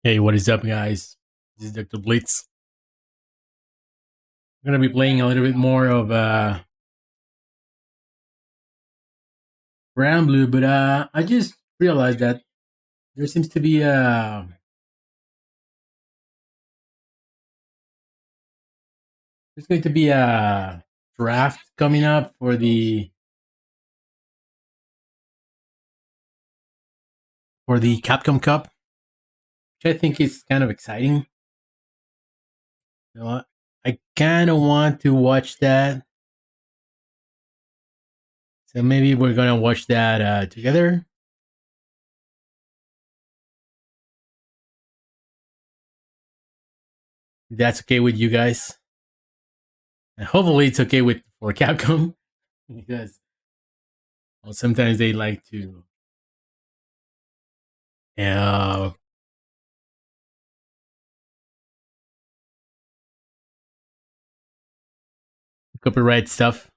Hey, what is up, guys? This is Dr. Blitz. I'm gonna be playing a little bit more of Granblue, but I just realized that there seems to be there's going to be a draft coming up for the Capcom Cup, which I think is kind of exciting. You know what? I kind of want to watch that, so maybe we're gonna watch that together. If that's okay with you guys, and hopefully it's okay with for Capcom because well, sometimes they like to uh, copyright stuff.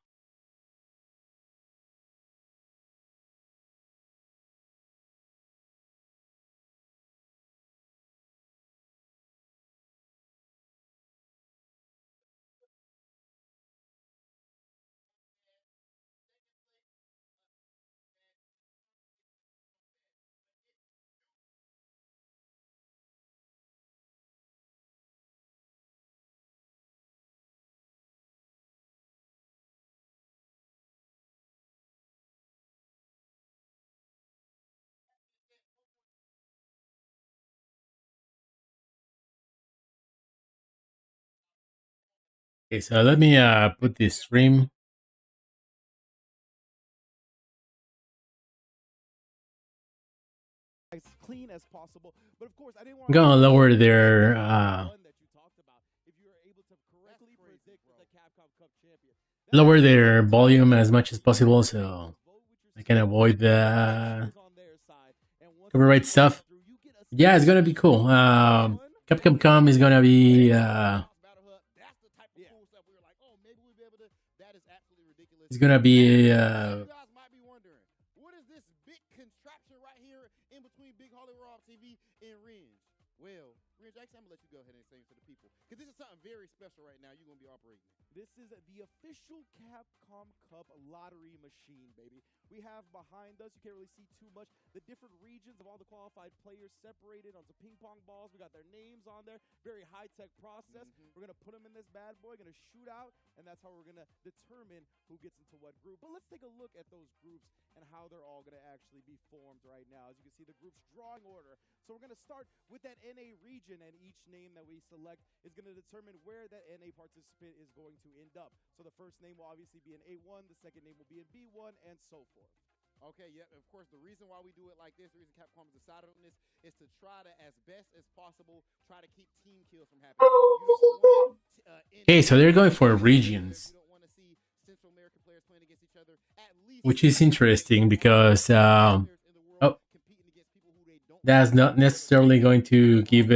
Okay, so let me put this stream. as clean as possible. But of course, I didn't want I'm gonna lower their one that you talked about. If you were able to correctly predict the Capcom Cup champion, lower their volume as much as possible so I can avoid the copyright stuff. Yeah, it's gonna be cool. Capcom is gonna be it's gonna be might be wondering, what is this big contraption right here in between Big Holly Raw TV and Ringe? Well, Ringe, actually, I'm gonna let you go ahead and explain to the people because this is something very special right now. You're gonna be operating. This is the official Capcom Cup lottery machine, baby. We have behind us, you can't really see too much, the different regions of all the qualified players separated onto ping pong balls. We got their names on there. Very high-tech process. We're going to put them in this bad boy, going to shoot out, and that's how we're going to determine who gets into what group. But let's take a look at those groups and how they're all going to actually be formed right now. As you can see, the group's drawing order. So we're going to start with that NA region, and each name that we select is going to determine where that NA participant is going to end up. So the first name will obviously be in A1, the second name will be in B1, and so forth. Okay, yeah, of course, the reason why we do it like this, the reason Capcom has decided on this, is to try to, as best as possible, try to keep team kills from happening. okay, so they're going for regions, You don't want to see Central American players playing against each other. At least which is interesting because oh, that's not necessarily going to give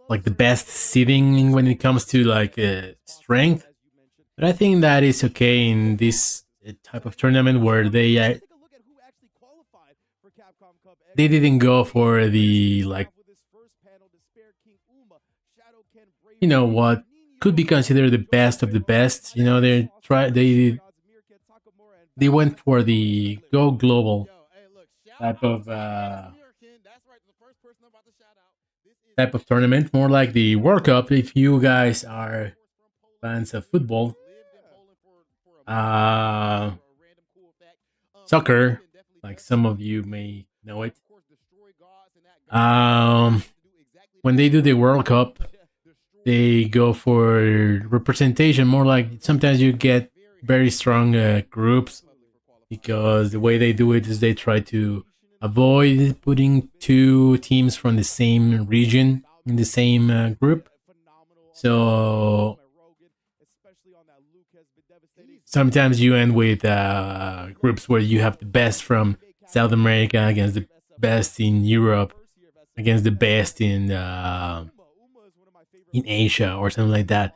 like the best seeding when it comes to like strength. But I think that is okay in this type of tournament where they didn't go for the like what could be considered the best of the best. They went for the go global type of tournament, more like the World Cup. If you guys are fans of football, uh, soccer, like some of you may know it. Um, when they do the World Cup, they go for representation. More like sometimes you get very strong groups because the way they do it is they try to avoid putting two teams from the same region in the same group. So sometimes you end with groups where you have the best from South America against the best in Europe against the best in Asia or something like that.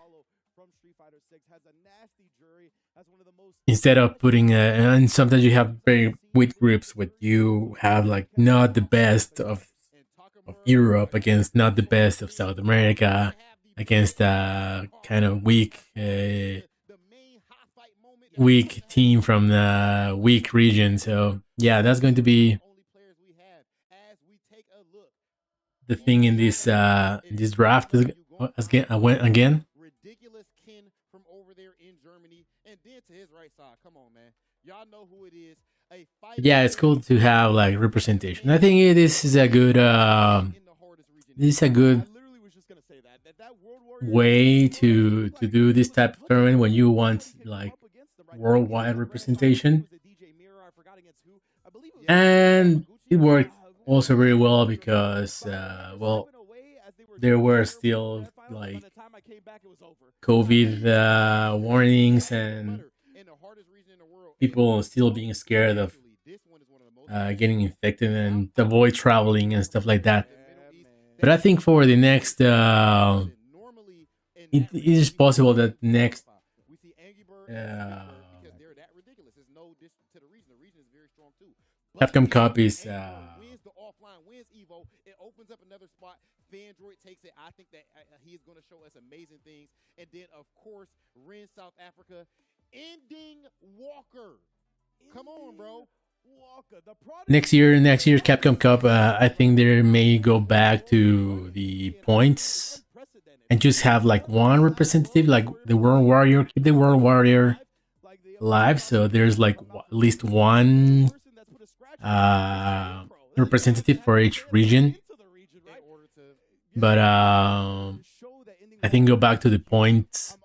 instead of putting and sometimes you have very weak groups with you have like not the best of Europe against not the best of South America against a kind of weak team from the weak region. So yeah, that's going to be the thing in this draft again. I went again. Ridiculous Ken from over there in Germany, and then to his right side. Come on, man. Y'all know who it is. Yeah, it's cool to have like representation. I think this is a good way to do this type of tournament when you want like worldwide representation. And it worked also very well because well, there were still like COVID warnings and people still being scared of getting infected and avoid traveling and stuff like that. But I think for the next, it is possible that next Capcom Cup is it opens up another spot. Fandroid takes it. I think that he is going to show us amazing things. And then, of course, Ren South Africa, ending Walker. Come on, bro. Next year's Capcom Cup, I think they may go back to the points and just have like one representative, like the World Warrior. Keep the World Warrior live, so there's like at least one representative for each region. But I think go back to the points.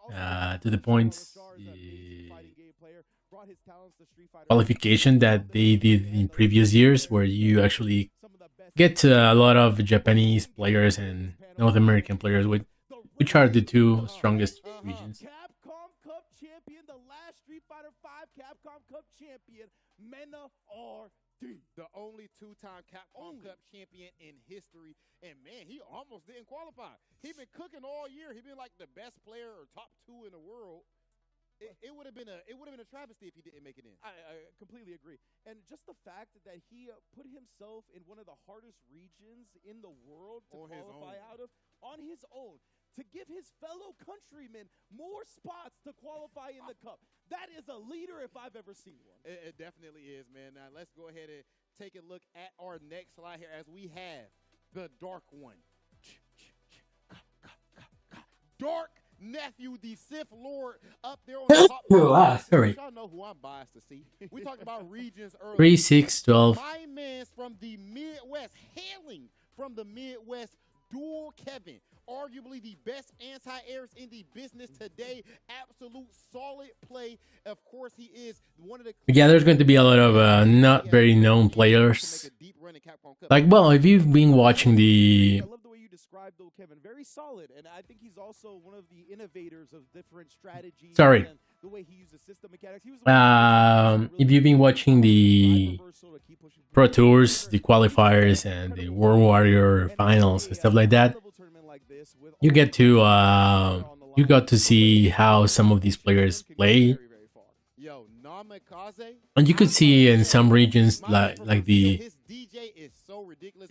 Qualification that they did in previous years, where you actually get a lot of Japanese players and North American players, which are the two strongest regions. Capcom Cup champion, the last Street Fighter V Capcom Cup champion, Mena RD. The only two-time Capcom Cup champion in history. And man, he almost didn't qualify. He been cooking all year. He been like the best player or top 2 in the world. It would have been a travesty if he didn't make it in. I completely agree. And just the fact that he put himself in one of the hardest regions in the world to qualify out of on his own, to give his fellow countrymen more spots to qualify in the cup. That is a leader if I've ever seen one. It definitely is, man. Now let's go ahead and take a look at our next slide here as we have the Dark One. Dark Nephew, the Sith Lord, up there on the top. Sorry. Y'all know who I'm biased to see. We talked about regions earlier. 3, 6, 12. My man's from the Midwest, hailing from the Midwest, Dual Kevin. Arguably the best anti-airs in the business today. Absolute solid play. Of course, he is one of the... Yeah, there's going to be a lot of not very known players. Like, well, if you've been watching the... I love the way you described, though, Kevin. Very solid. And I think he's also one of the innovators of different strategies. Sorry. And the way he uses system mechanics. If you've been watching the Pro Tours, the qualifiers, and the World Warrior finals and stuff like that, you get to you got to see how some of these players play, and you could see in some regions like the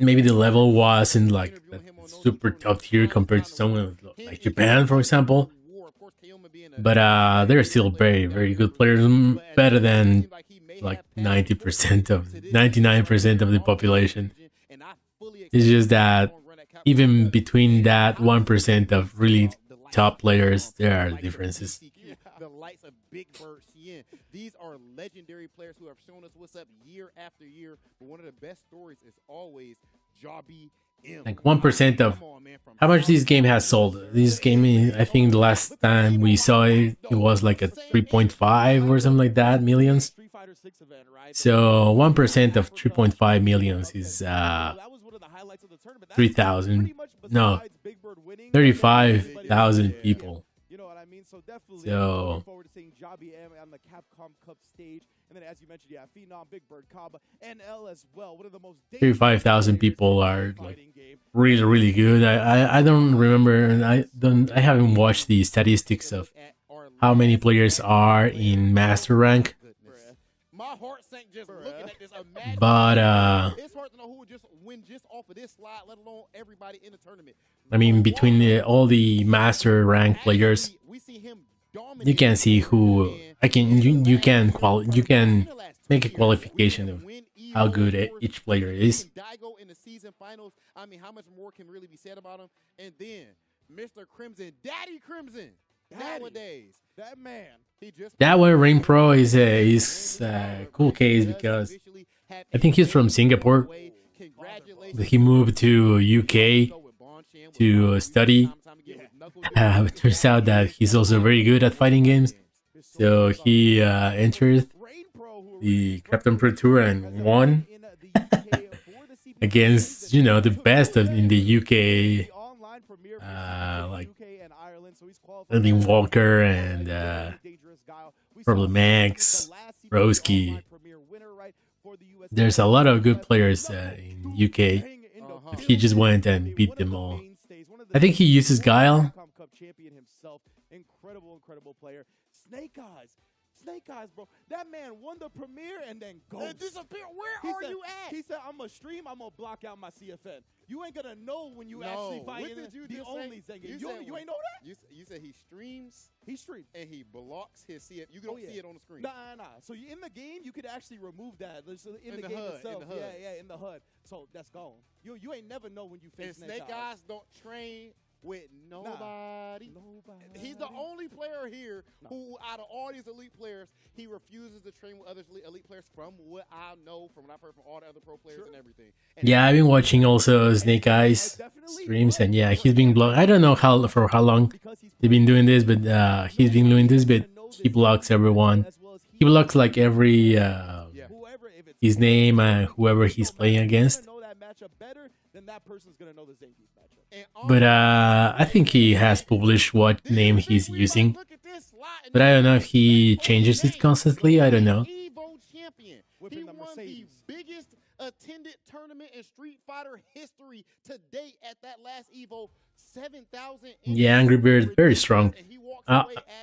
maybe the level wasn't like super top tier compared to someone like Japan, for example. But they're still very, very good players, better than like 99% of the population. It's just that even between that 1% of really top players, there are differences. The likes of Big Bird Cien. These are legendary players who have shown us what's up year after year. But one of the best stories is always Jobby M. Like 1% of how much this game has sold. This game, I think the last time we saw it, it was like a 3.5 or something like that millions. So 1% of 3.5 millions is 3,000. No, 35,000 people. You know what I mean? So definitely So, looking forward to seeing Jobby M on the Capcom Cup stage. And then as you mentioned, yeah, Phenom, Big Bird, Kaba, NL as well. One of the most 35,000 people are like really, really good. I don't remember, and I haven't watched the statistics of how many players are in master rank. My heart sank just looking at this. Imagine But it's hard to know who would just win just off of this slide, let alone everybody in the tournament. I mean, between all the master rank players, We see him you can see who you can make a qualification of how good each player is. Daigo in the season finals. I mean, how much more can really be said about him? And then Mr. Crimson, Daddy Crimson. Nowadays, that man, he just That way, Rain Pro is a cool case because I think he's from Singapore. He moved to UK to study. It turns out that he's also very good at fighting games. So he entered the Captain Pro Tour and won against the best in the UK, like Lillian Walker and Problem Max, Broski. There's a lot of good players in UK, but he just went and beat them all. I think he uses Guile. Incredible player. Snake Eyes, bro. That man won the premiere and then disappear. Where are you at? He said, I'm going to stream, I'm going to block out my CFN. You ain't going to know when you actually fight the only thing. You ain't know that? You said he streams? He streams. And he blocks his CFN. You don't see it on the screen. Nah. So in the game, you could actually remove that. In the game HUD, itself. in the HUD. Yeah, in the HUD. So that's gone. You ain't never know when you face Snake Eyes don't train with nobody. He's the only player here who, out of all these elite players, he refuses to train with other elite players. From what I know, from what I've heard from all the other pro players and everything. And Yeah, I've been watching also Snake Eyes streams, and yeah, he's been blocked. I don't know for how long they've been doing this, but he's been doing this. But he blocks everyone. He blocks like every his name and whoever he's playing against. But I think he has published what name he's using. But I don't know if he changes it constantly. I don't know. He won the biggest attended tournament in Street Fighter history to date at that last Evo. 7,000. Yeah, Angry Bird, very strong.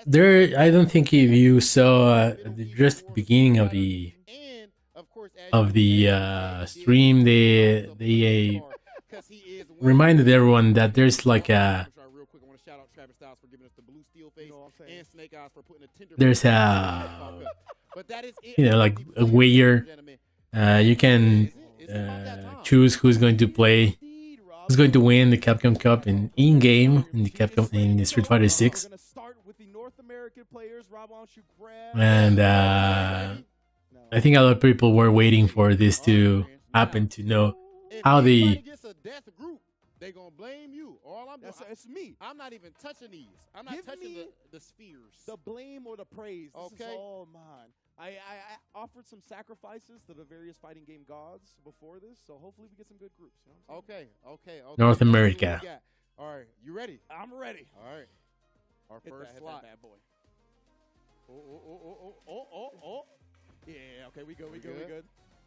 There, I don't think if you saw just at the beginning of the stream, they reminded everyone that there's like a like a where you can choose who's going to play, who's going to win the Capcom Cup in game in the Street Fighter 6. And I think a lot of people were waiting for this to happen to know how the they gonna blame you. All I'm doing, it's me. I'm not even touching these. I'm not touching the spheres. The blame or the praise. This is all mine. I offered some sacrifices to the various fighting game gods before this, so hopefully we get some good groups. You know what I'm saying? Okay. North America. All right, you ready? I'm ready. All right. Our first slot. Hit that bad boy. Oh. Yeah, okay, we good.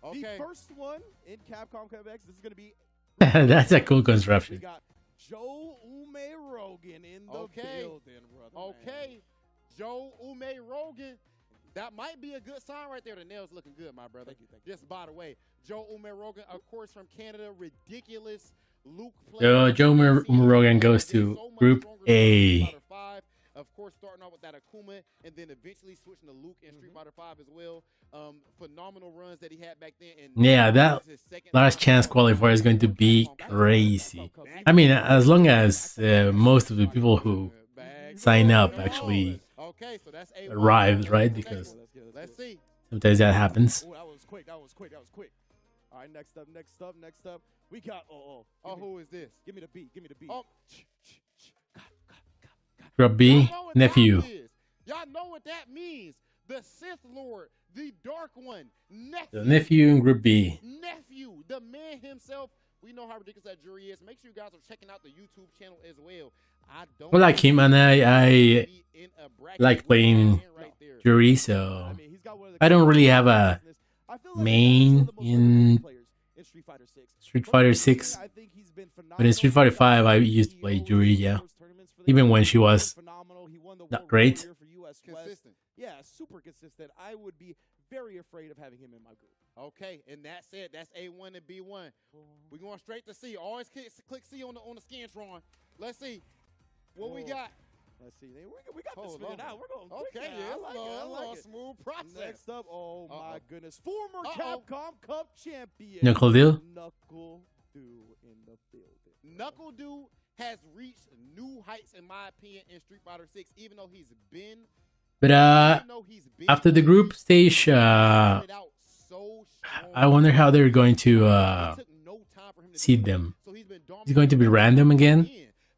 Okay. The first one in Capcom CupX, this is going to be... That's a cool construction. We got Joe Ume Rogan in the building, brother. Okay, man. Joe Ume Rogan. That might be a good sign right there. The nails looking good, my brother. Thank you. Just by the way, Joe Ume Rogan, of course, from Canada. Ridiculous Luke player. Joe Ume Rogan goes to Group A. Of course, starting off with that Akuma, and then eventually switching to Luke and Street Fighter 5 as well. Phenomenal runs that he had back then. And yeah, that last chance qualifier is going to be crazy. I mean, as long as most of the people who sign up actually arrive, right? Because sometimes that happens. Oh, that was quick. All right, next up. We got, who is this? Give me the beat. Oh, Group B, nephew. Y'all know what that means. The Sith Lord, the Dark One, nephew. The nephew in Group B. Nephew, the man himself. We know how ridiculous that jury is. Make sure you guys are checking out the YouTube channel as well. I like him, and I like playing jury, so I don't really have a main in Street Fighter 6. But in Street Fighter 5, I used to play jury, yeah. Even when she was on the Not World great. Warrior for US West. Consistent. Yeah, super consistent. I would be very afraid of having him in my group. Okay, and that's it. That's A1 and B1. We're going straight to C. Always click C on the Scantron. Let's see what we got. Let's see. We got this Hold figured on. out. We're going quick Okay, now. yeah, I like it. I like it. smooth process. Next up, oh my goodness, former Uh-oh. Capcom Cup champion Knuckle Deal. Knuckle Dew in the building. Knuckle Dew has reached new heights, in my opinion, in Street Fighter 6, even though he's been. But after the group stage, started out so strong. I wonder how they're going to It took no time for him to seed do it. them. So he's been Is it going to be random again?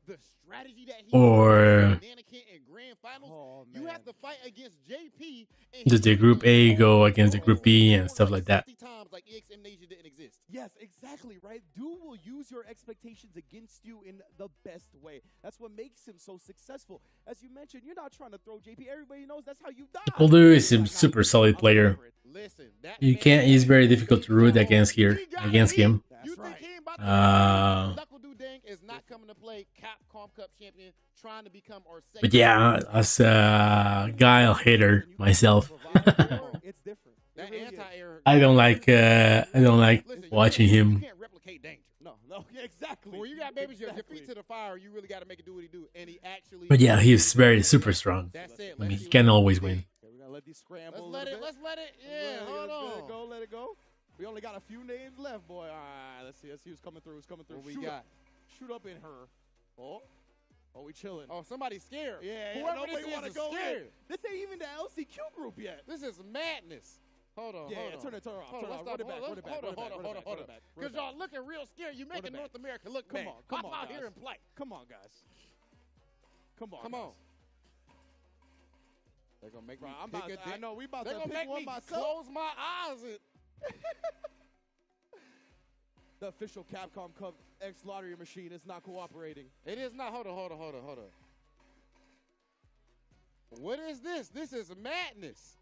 The strategy that he Or Mannequin in grand finals, Oh, you man. have to fight against JP. And does the group A go against the group B and stuff like that? 60 times like EX Amnesia didn't exist. Yes, exactly, right? Dew will use your expectations against you in the best way. That's what makes him so successful. As you mentioned, you're not trying to throw JP. Everybody knows that's how you die. Knuckle Dew is a super solid player. Listen, that You man can't. He's very difficult to root against He here got against me. him. That's You think right. he ain't about to Knuckle Dew Dang is not coming to play Capcom Cup champion, trying to become our second. But yeah, as a Guile hater myself, It's different. It That really is. anti-air. I don't like Listen, watching you him. can't replicate danger. No, yeah, exactly. But when you got babies, your Exactly. feet to the fire, you really got to make it do what he do, and he actually. But yeah, he's very super strong. That's it. I mean, Let's he see can what always see. win. Okay, we're gonna let these scramble. Let's a let little it. bit. Let's let it. Yeah, hold Let it on. go. Let it go. We only got a few names left, boy. All right, let's see. Let's see who's coming through. Who's coming through? What we Shoot got? Shoot up in her. Oh, we chilling. Oh, somebody's scared. Yeah, Whoever nobody this wanna is go in. scared. This ain't even the LCQ group yet. This is madness. Hold on. Yeah, hold on. turn it off. Hold Turn on, it let's off. stop. Run it back. Hold Run it back. on, Run it back. hold Run on, it back. hold Run on. it back. Run it Because back. y'all looking real scared. You're making back. North America look Come bad. on, come Hop on, out here guys. and play. Come on, guys. Come on. Come guys. on. They're gonna make me. Bro, I'm pick about a to, I dick. know we about They're to gonna pick make one me myself. close my eyes. The official Capcom Cup X lottery machine is not cooperating. It is not. Hold on. What is this? This is madness.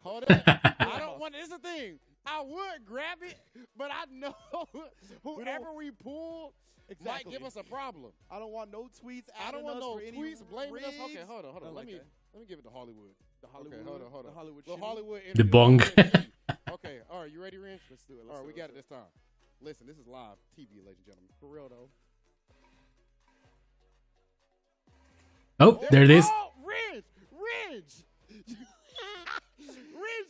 Hold on. I don't want. This is the thing. I would grab it, but I know whoever we pull might give us a problem. I don't want no tweets. I don't want no for any tweets blaming us. rigs. Okay, hold on. Nothing Let like me that. give it to Hollywood. The Hollywood. Okay, hold on. The Hollywood. The shitty. Hollywood. The interview. bong. Okay, all right. You ready, Rich? Let's do it. All right, we got it this time. Listen, this is live TV, ladies and gentlemen. For real though. Oh, there it is. Oh, Ridge! Ridge,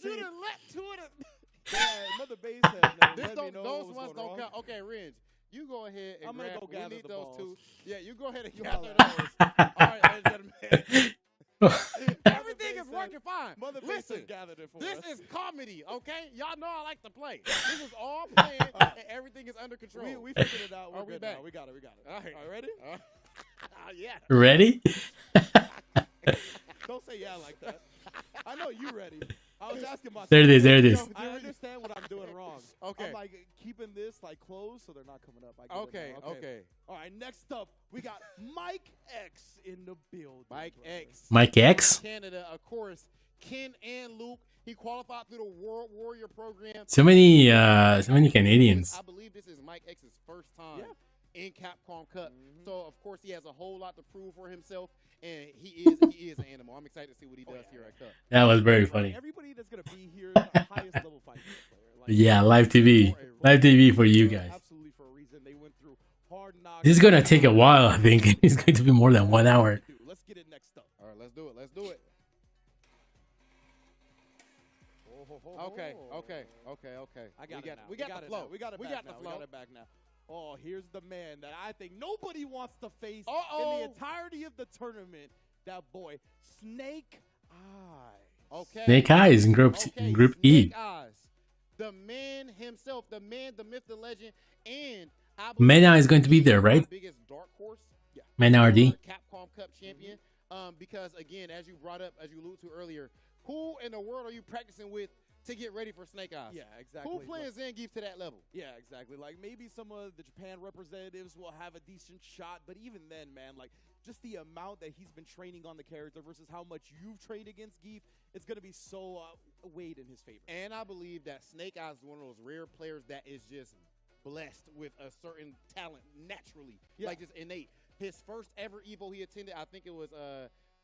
you done let to it. Yeah, Mother Base has never This let me don't, know those what was ones going don't wrong. count. Okay, Ridge, you go ahead and I'm gonna grab. go gather we need the those balls. two. Yeah, you go ahead and You gather holla. those. All right, ladies and gentlemen. Everything is Base working fine. Mother Base Listen, has gathered it for this us. is comedy, okay? Y'all know I like to play. This is all playing, and everything is under control. We figured it out. We're Are we good back? now. We got it. All right. ready? Yeah. Ready? Don't say yeah like that. I know you ready. I was asking myself. There it is. There it is. I understand what I'm doing wrong. Okay. I'm like keeping this like closed so they're not coming up. I get it now. Okay. All right, next up, we got Mike X in the building. Mike brother. X. Mike X. Canada, of course. Ken and Luke. He qualified through the World Warrior program. So many Canadians. I believe this is Mike X's first time Yeah. in Capcom Cup. Mhm. So of course he has a whole lot to prove for himself, and he is an animal. I'm excited to see what he does here at Cup. That was very funny. Everybody that's gonna be here is the highest level fighting player. Like, Yeah, live TV. Live TV for you guys. Absolutely for a reason. They went through hard knocks. This is gonna take a while, I think. It's going to be more than 1 hour. Let's get it next up. All right, let's do it. Okay. I got it now. We got the flow. We got it We back got the now. flow. We got it back now. Oh, here's the man that I think nobody wants to face in Uh-oh. the entirety of the tournament. That boy, Snake Eye. Okay. Snake Eyes in Group E. Snake Eyes. The man himself, the man, the myth, the legend, and I Mena is going to be there, he's our right? biggest dark horse. Yeah. Mena RD. Capcom Cup champion. Because again, as you brought up, as you alluded to earlier, who in the world are you practicing with to get ready for Snake Eyes? Yeah, exactly. Who playing Zangief to that level? Yeah, exactly. Like maybe some of the Japan representatives will have a decent shot, but even then, man, like just the amount that he's been training on the character versus how much you've trained against Geef, it's gonna be so weighed in his favor. And I believe that Snake Eyes is one of those rare players that is just blessed with a certain talent naturally, Yeah. like just innate. His first ever Evo he attended, I think it was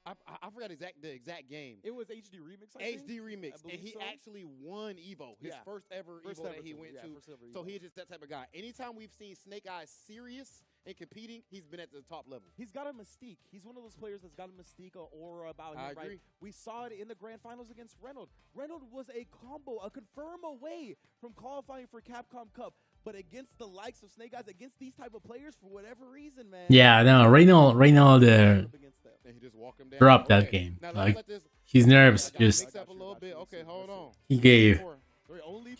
I forgot the exact game. It was HD Remix, I think? HD Remix, and he so. actually won Evo, his first ever Evo that he went to. So he's just that type of guy. Anytime we've seen Snake Eyes serious and competing, he's been at the top level. He's got a mystique. He's one of those players that's got a mystique, an aura about him. I agree. Right? We saw it in the grand finals against Reynolds. Reynolds was a combo, a confirm away from qualifying for Capcom Cup. But against the likes of Snake Eyes, against these type of players, for whatever reason, man. Yeah, no, Reynolds and he just walked him down. dropped that game. Now, Like let this, his nerves mix just up a little bit. Okay, hold on. he gave.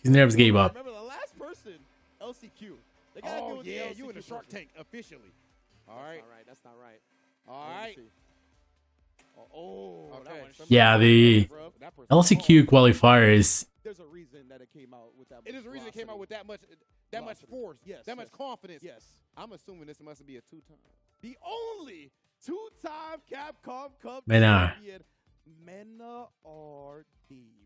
His nerves gave up. Remember the last person, LCQ. They Oh deal with the yeah, LCQ you in the Shark person. Tank officially. All right, That's not right. all right. Oh, Okay. that one. Yeah, the That person- LCQ qualifier is There's a reason that it came out with that much It is the reason it came out with that much Velocity. force, Yes, that much yes. confidence. Yes. I'm assuming this must be a 2-time. The only two-time Capcom Cup Mena. champion, Mena RD,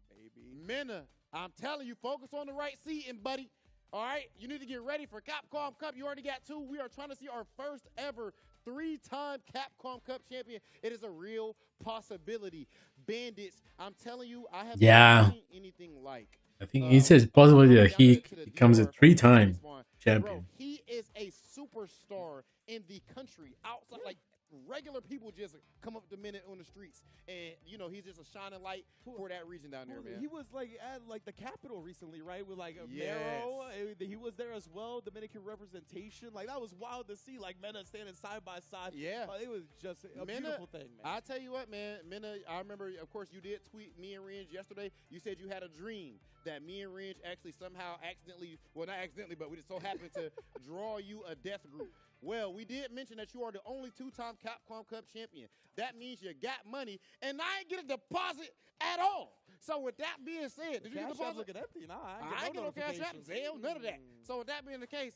baby. Mena, I'm telling you, focus on the right seating, buddy. All right, you need to get ready for Capcom Cup. You already got 2. We are trying to see our first ever 3-time Capcom Cup champion. It is a real possibility. Bandits, I'm telling you, I have Yeah. not seen anything like. I think he says possibility that he becomes a 3-time Bro, champion. he is a superstar in the country. Outside, like regular people just come up to Minute on the streets, and you know he's just a shining light for that region down there, man. He was like at like the capital recently, right? With like Yes. Mero, he was there as well. Dominican representation, like that was wild to see. Like Mena standing side by side. Yeah. It was just a Mena, beautiful thing, man. I tell you what, man, Mena, I remember, of course, you did tweet me and Range yesterday. You said you had a dream that me and Range actually somehow accidentally, well, not accidentally, but we just so happened to draw you a death group. Well, we did mention that you are the only 2-time Capcom Cup champion. That means you got money, and I ain't get a deposit at all. So with that being said, did you get a Cash App's deposit? looking empty. Nah, I ain't get no Cash App, Zelle, none of that. So with that being the case,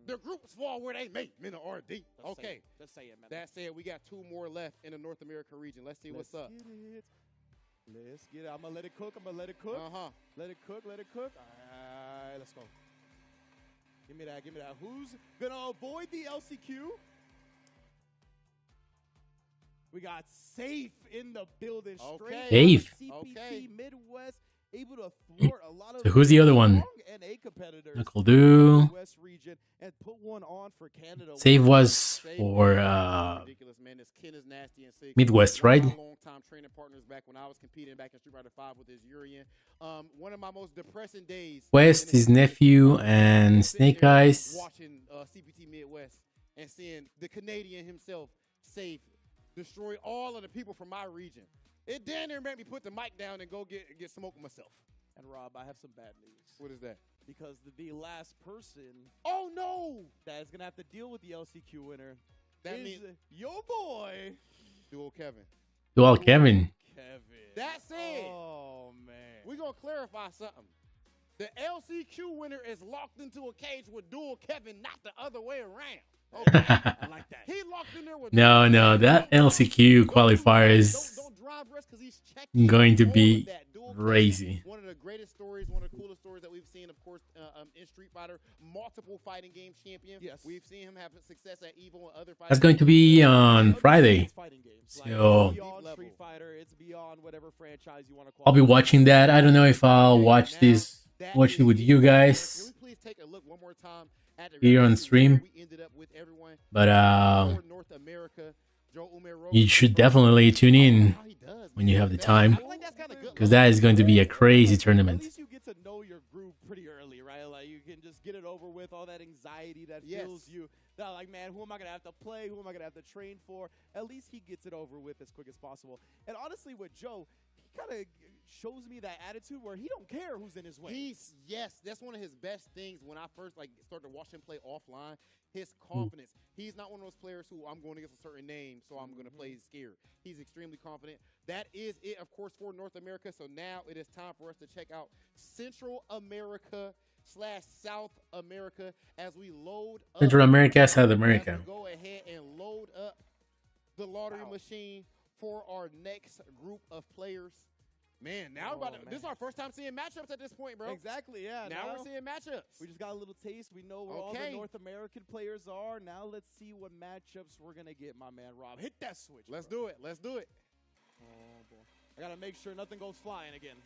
the groups fall where they may. Mena RD. Okay. Just say it, man. That said, we got 2 more left in the North America region. Let's see what's up. Let's get it. I'm gonna let it cook. Let it cook. Let it cook. All right, let's go. Give me that. Who's gonna avoid the LCQ? We got Safe in the building. Okay. Safe. CPT Okay. Midwest, able to thwart a lot of So who's the other one? strong NA competitors. Knuckle Do. West region and put one on for Canada. Save was Safe for is ridiculous, man. This Ken is nasty and sick. Midwest, One right? of my long-time training partners back when I was competing back in Street Fighter 5 with his Urian. One of my most depressing days. West, in his the- nephew, and sitting Snake there Eyes. watching CPT Midwest and seeing the Canadian himself Safe destroy all of the people from my region. It damn near made me put the mic down and go get smoke myself. And Rob, I have some bad news. What is that? Because the last person Oh no! that is gonna have to deal with the LCQ winner That is means your boy Dual Kevin. Dual Kevin. Kevin. That said, Oh man. we're gonna clarify something. The LCQ winner is locked into a cage with Dual Kevin, not the other way around. Okay. I like that. He locked in there with No, that LCQ qualifier is don't drive risk because he's checking going to all be of that. Dual crazy. Kevin, one of the greatest stories, one of the coolest stories that we've seen, of course, in Street Fighter. Multiple fighting game champion. Yes. We've seen him have success at EVO and other fighting That's going to be on Friday. It's fighting games. Like, So- it's beyond Street Fighter. It's beyond whatever franchise you want to call I'll be watching that. I don't know if I'll watch it with you guys. Can we please take a look one more time at the Here on review stream. where we ended up with everyone But for North America. Joe Umero. you should definitely tune in How he does, when you man. have the That- time, I feel like that's kinda good because luck. that is going to be a crazy At tournament. least you get to know your group pretty early, right? Like you can just get it over with. All that anxiety that Yes. fills you. That like, man, who am I gonna have to play? Who am I gonna have to train for? At least he gets it over with as quick as possible. And honestly, with Joe, he kind of shows me that attitude where he don't care who's in his way. Yes, that's one of his best things. When I first started to watch him play offline, his confidence. He's not one of those players who I'm going against a certain name, so I'm going to play scared. He's extremely confident. That is it, of course, for North America. So now it is time for us to check out Central America / South America as we load up. Central America, South As we America. go ahead and load up the lottery machine for our next group of players. Man, now this is our first time seeing matchups at this point, bro. Exactly, yeah. Now we're seeing matchups. We just got a little taste. We know where all the Okay. North American players are. Now let's see what matchups we're gonna get, my man Rob. Hit that switch. Let's bro. do it. Let's do it. I gotta make sure nothing goes flying again.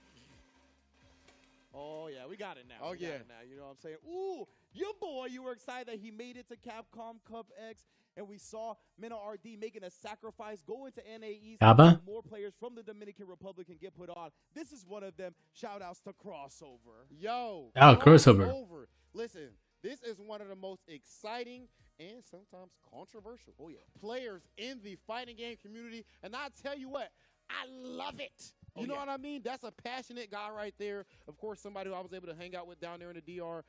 Oh yeah, we got it now. Oh we got yeah. it now. You know what I'm saying? Ooh, your boy, you were excited that he made it to Capcom Cup X, and we saw Mena RD making a sacrifice, going to NAEs. Kaba? More players from the Dominican Republic can get put on. This is one of them. Shout outs to Crossover. Yo. Oh, Crossover. Listen, this is one of the most exciting and sometimes controversial players in the fighting game community. And I tell you what, I love it. You know what I mean? That's a passionate guy right there. Of course, somebody who I was able to hang out with down there in the DR.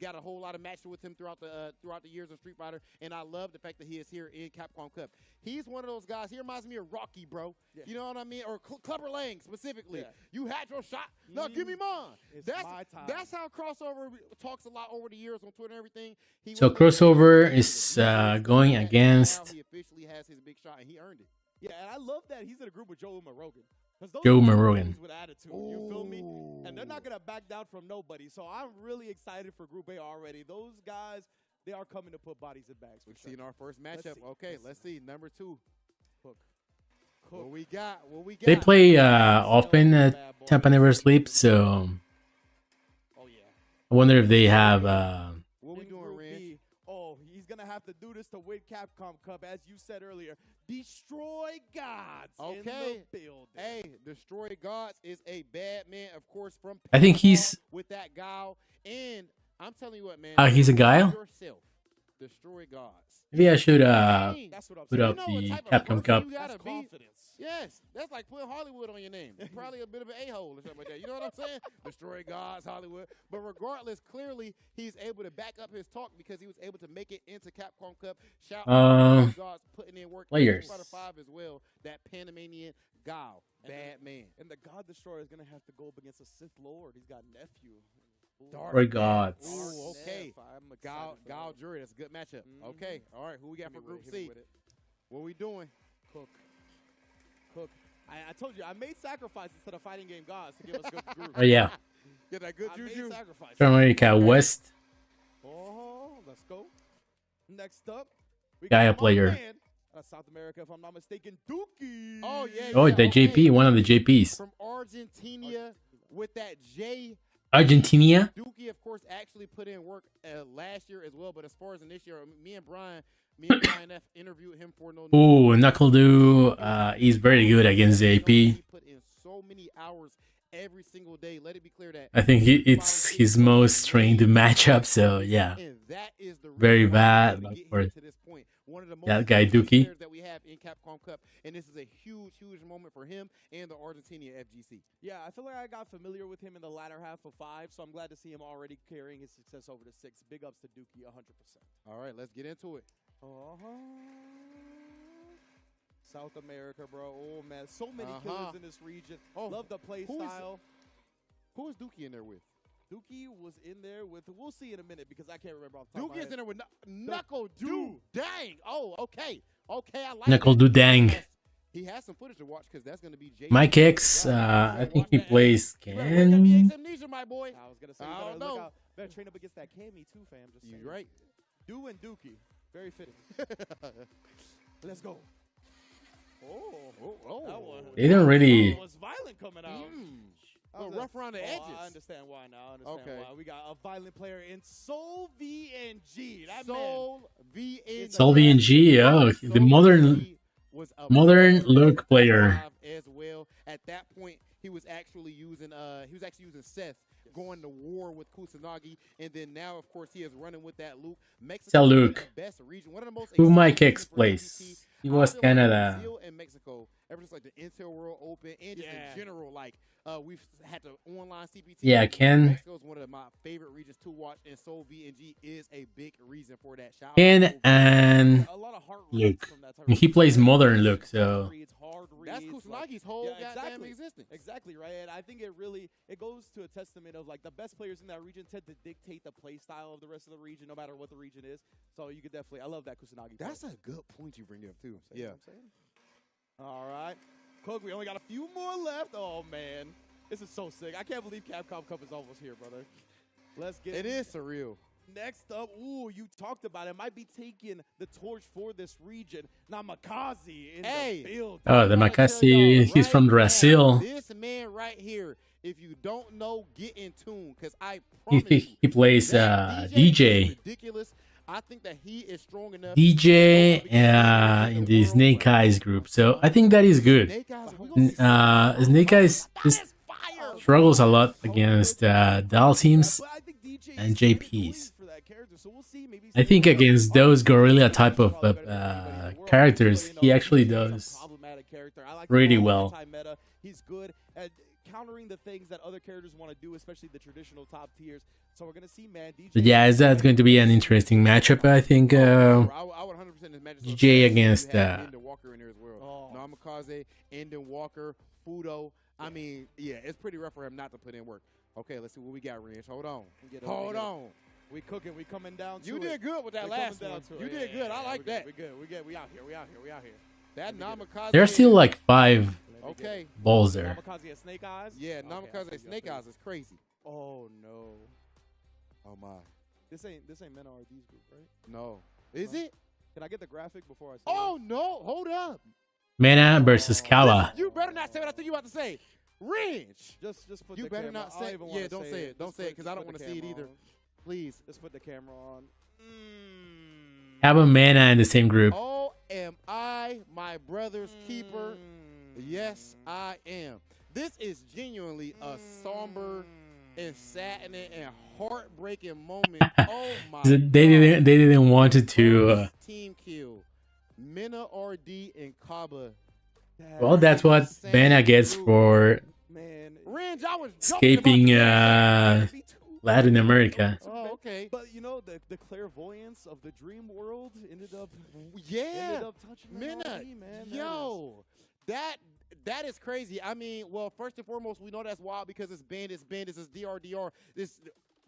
Got a whole lot of matches with him throughout the years of Street Fighter, and I love the fact that he is here in Capcom Cup. He's one of those guys. He reminds me of Rocky, bro. Yeah. You know what I mean? Or Clubber Lang specifically. Yeah. You had your shot. No, give me mine. That's my time. That's how Crossover talks a lot over the years on Twitter and everything. So Crossover is going against. Now he officially has his big shot, and he earned it. Yeah, and I love that he's in a group with Joe Rogan. Joe Rogan. With attitude, you feel me? And they're not gonna back down from nobody. So I'm really excited for Group A already. Those guys, they are coming to put bodies in bags. We've seen our first matchup. Let's see. Number 2. Hook. What we got? They play often at Tampa Never Sleeps, so I wonder if they have. What we doing, Rand? Oh, he's gonna have to do this to win Capcom Cup, as you said earlier. Destroy Gods. In the building. Hey, Destroy Gods is a bad man, of course, from I think he's with that guile. And I'm telling you what, man. He's a guile. Yourself. Destroy Gods. Maybe I should that's what I'm put saying. up the Capcom Cup. That's confidence. Yes, that's like putting Hollywood on your name. You're probably a bit of an a-hole or something like that. You know what I'm saying? Destroy Gods, Hollywood. But regardless, clearly he's able to back up his talk because he was able to make it into Capcom Cup. Shout out to Gods putting in work. Players. Fighter 5 as well. That Panamanian guile. Bad man. And the God Destroyer is going to have to go up against a Sith Lord. He's got nephew. Dark Gods. Ooh, okay. Gal Jury. That's a good matchup. Okay. All right. Who we got for Group C? What we doing? Cook. I told you, I made sacrifices to the fighting game gods to give us good group. Oh, yeah. Get that good juju. From America West. Oh, let's go. Next up, we Gaia got player. South America, if I'm not mistaken, Dookie. Oh, yeah. Oh, the JP, one of the JPs. From Argentina with that J. Argentina. Dookie, of course, actually put in work last year as well. But as far as in this year, me and Brian F interviewed him for no. Oh, Knuckle Do. He's very good against JP. He put in so many hours every single day. Let it be clear that I think it's his most trained matchup. So yeah, that is the very bad for one of the that guy Dookie. That we have in Capcom Cup, and this is a huge moment for him and the Argentina FGC. Yeah, I feel like I got familiar with him in the latter half of 5, so I'm glad to see him already carrying his success over to 6. Big ups to Dookie, 100%. All right, let's get into it. South America, bro. Oh man, so many killers in this region. Love the play style. Who is Dookie in there with? Dookie was in there with, we'll see in a minute because I can't remember off the top of my Dookie is head. in there with Knuckle Do. Dang. Oh, okay. Okay, I like Knuckle Do Dang. He has some footage to watch because that's going to be Jay. Mike X, I think he plays Ken. Amnesia, my boy. I was going to say, you better train up against that Cammy too, fam. You're right. Do and Dookie. Very fitting. Let's go. They don't really. It was violent coming out. Rough around the edges. I understand why now. Why. We got a violent player in Soul VNG. Soul VNG. Soul VNG. Oh, the modern look player. As well. At that point, he was actually using Seth, going to war with Kusanagi, and then now, of course, he is running with that Luke. Mexico, Luke. Best region, one of the most. Who Mike X plays? He was Canada. Brazil and Mexico, ever since like the Intel World Open and just in general, like we've had the online CPT. Yeah, Ken. Mexico is one of my favorite regions to watch, and Soul VNG is a big reason for that. Ken and Luke. He plays modern Luke, so. That's Kusanagi's whole goddamn existence. Exactly, right? And I think it goes to a testament of like the best players in that region tend to dictate the play style of the rest of the region, no matter what the region is. So you could definitely, I love that Kusanagi. That's a good point you bring up too. Yeah. All right, Cook. We only got a few more left. Oh man, this is so sick. I can't believe Capcom Cup is almost here, brother. Let's get it. Is surreal. Next up, ooh, you talked about it. Might be taking the torch for this region. Namakaze in the field. Oh, the Makasi, he's from Brazil. This man right here, if you don't know, get in tune, because I promise you, He plays that DJ. is ridiculous. I think that he is strong enough. DJ in the Snake Eyes group. So I think that is good. Snake Eyes just struggles a lot against Doll teams and JPs. I think against those gorilla type of characters, he actually does really well. He's good at countering the things that other characters want to do, especially the traditional top tiers. So we're gonna see, man. DJ, but yeah, is that going to be an interesting matchup? I think DJ against Walker in there as well. Namakaze, Endon Walker, Fudo. I mean, yeah, it's pretty rough for him not to put in work. Okay, let's see what we got, Rich. Hold on. We cooking. We coming down. You did good with that last one. You did good. I like that. We good. We out here. That Namakaze. there's still like 5 okay balls there. Namakaze at Snake Eyes. Yeah, Namakaze at Snake Eyes is crazy. Oh no. Oh my. This ain't Men RD's group, right? No. Is it? Can I get the graphic before I say Oh no! Hold up. Mana versus Kawa. You better not say what I think you about to say. Ringe. Just put You the better camera. not say. Yeah, don't say it. Don't say it, because I don't want to see it either. Please. Just put the camera on. Kawa Mana in the same group. Oh, am I my brother's keeper? Yes, I am. This is genuinely a somber and saddening and heartbreaking moment. Oh my! They didn't want it to. Team kill. Mena RD and Kaba. Well, that's what Mana gets for Ringe, I was escaping Latin America. Oh, okay. But you know, the clairvoyance of the dream world ended up touching Mena. man. Yo, that is crazy. I mean, well, first and foremost, we know that's wild because it's banned. This is DRDR. This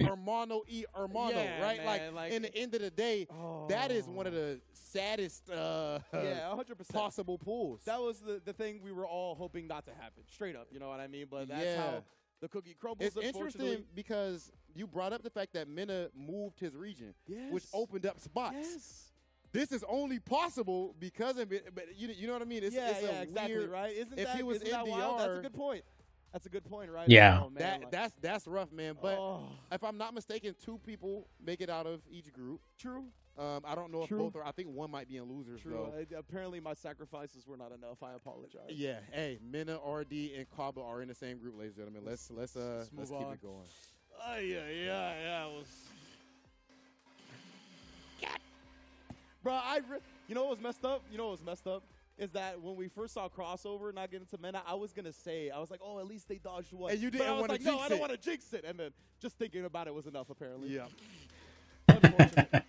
Hermano yeah, right? Man, like, in the end of the day, that is one of the saddest 100% possible pulls. That was the thing we were all hoping not to happen. Straight up, you know what I mean? But that's how the cookie crumbles. It's interesting because you brought up the fact that Mena moved his region, which opened up spots. Yes. This is only possible because of it, but you know what I mean? It's exactly, weird, right? Isn't if that, he was isn't in that DR, wild? That's a good point. That's a good point, right? Yeah. Oh, man, that's rough, man. But if I'm not mistaken, 2 people make it out of each group. True. I don't know if both are. I think one might be in losers, though. Apparently, my sacrifices were not enough. I apologize. Yeah. Hey, Mena, RD, and Kaba are in the same group, ladies and gentlemen. Let's keep it going. Yeah. It was. Bro, you know what was messed up? Is that when we first saw crossover not getting to Mena, I was gonna say, I was like, oh, at least they dodged one. And you didn't want to jinx it. No, I don't want to jinx it. And then just thinking about it was enough, apparently. Yeah. Unfortunate.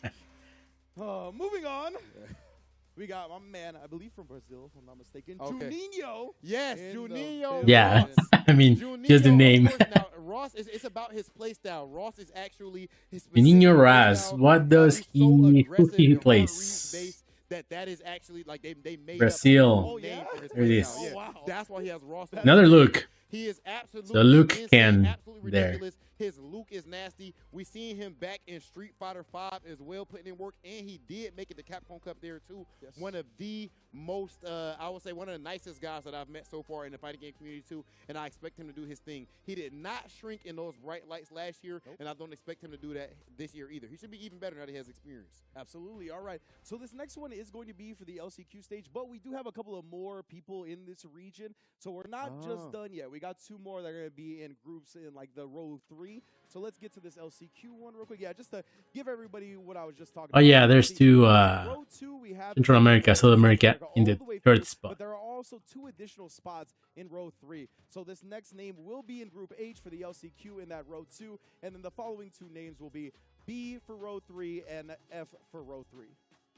Moving on. We got my man, I believe from Brazil, if I'm not mistaken. Juninho. Yes, Juninho. Yeah, I mean, Juninho, just the name. Now, Ross, it's about his play style. Ross is actually his Juninho Raz. What does who he plays? That is actually like they made Brazil. up name for his There it play is. style. Yeah. Wow. That's why he has Ross. Another look. He is absolutely So Luke insane, can absolutely there. ridiculous. His Luke is nasty. We seen him back in Street Fighter 5 as well, putting in work, and he did make it to Capcom Cup there too. Yes. One of the most, I would say, one of the nicest guys that I've met so far in the fighting game community too, and I expect him to do his thing. He did not shrink in those bright lights last year, and I don't expect him to do that this year either. He should be even better now that he has experience. Absolutely. All right. So this next one is going to be for the LCQ stage, but we do have a couple of more people in this region, so we're not just done yet. We got 2 more that are going to be in groups in like the row 3. So let's get to this LCQ one real quick. Yeah, just to give everybody what I was just talking about. Oh yeah, there's 2 row 2, we have Central America, South America in the 3rd spot. But there are also 2 additional spots in row 3. So this next name will be in group H for the LCQ in that row 2, and then the following 2 names will be B for row 3 and F for row 3.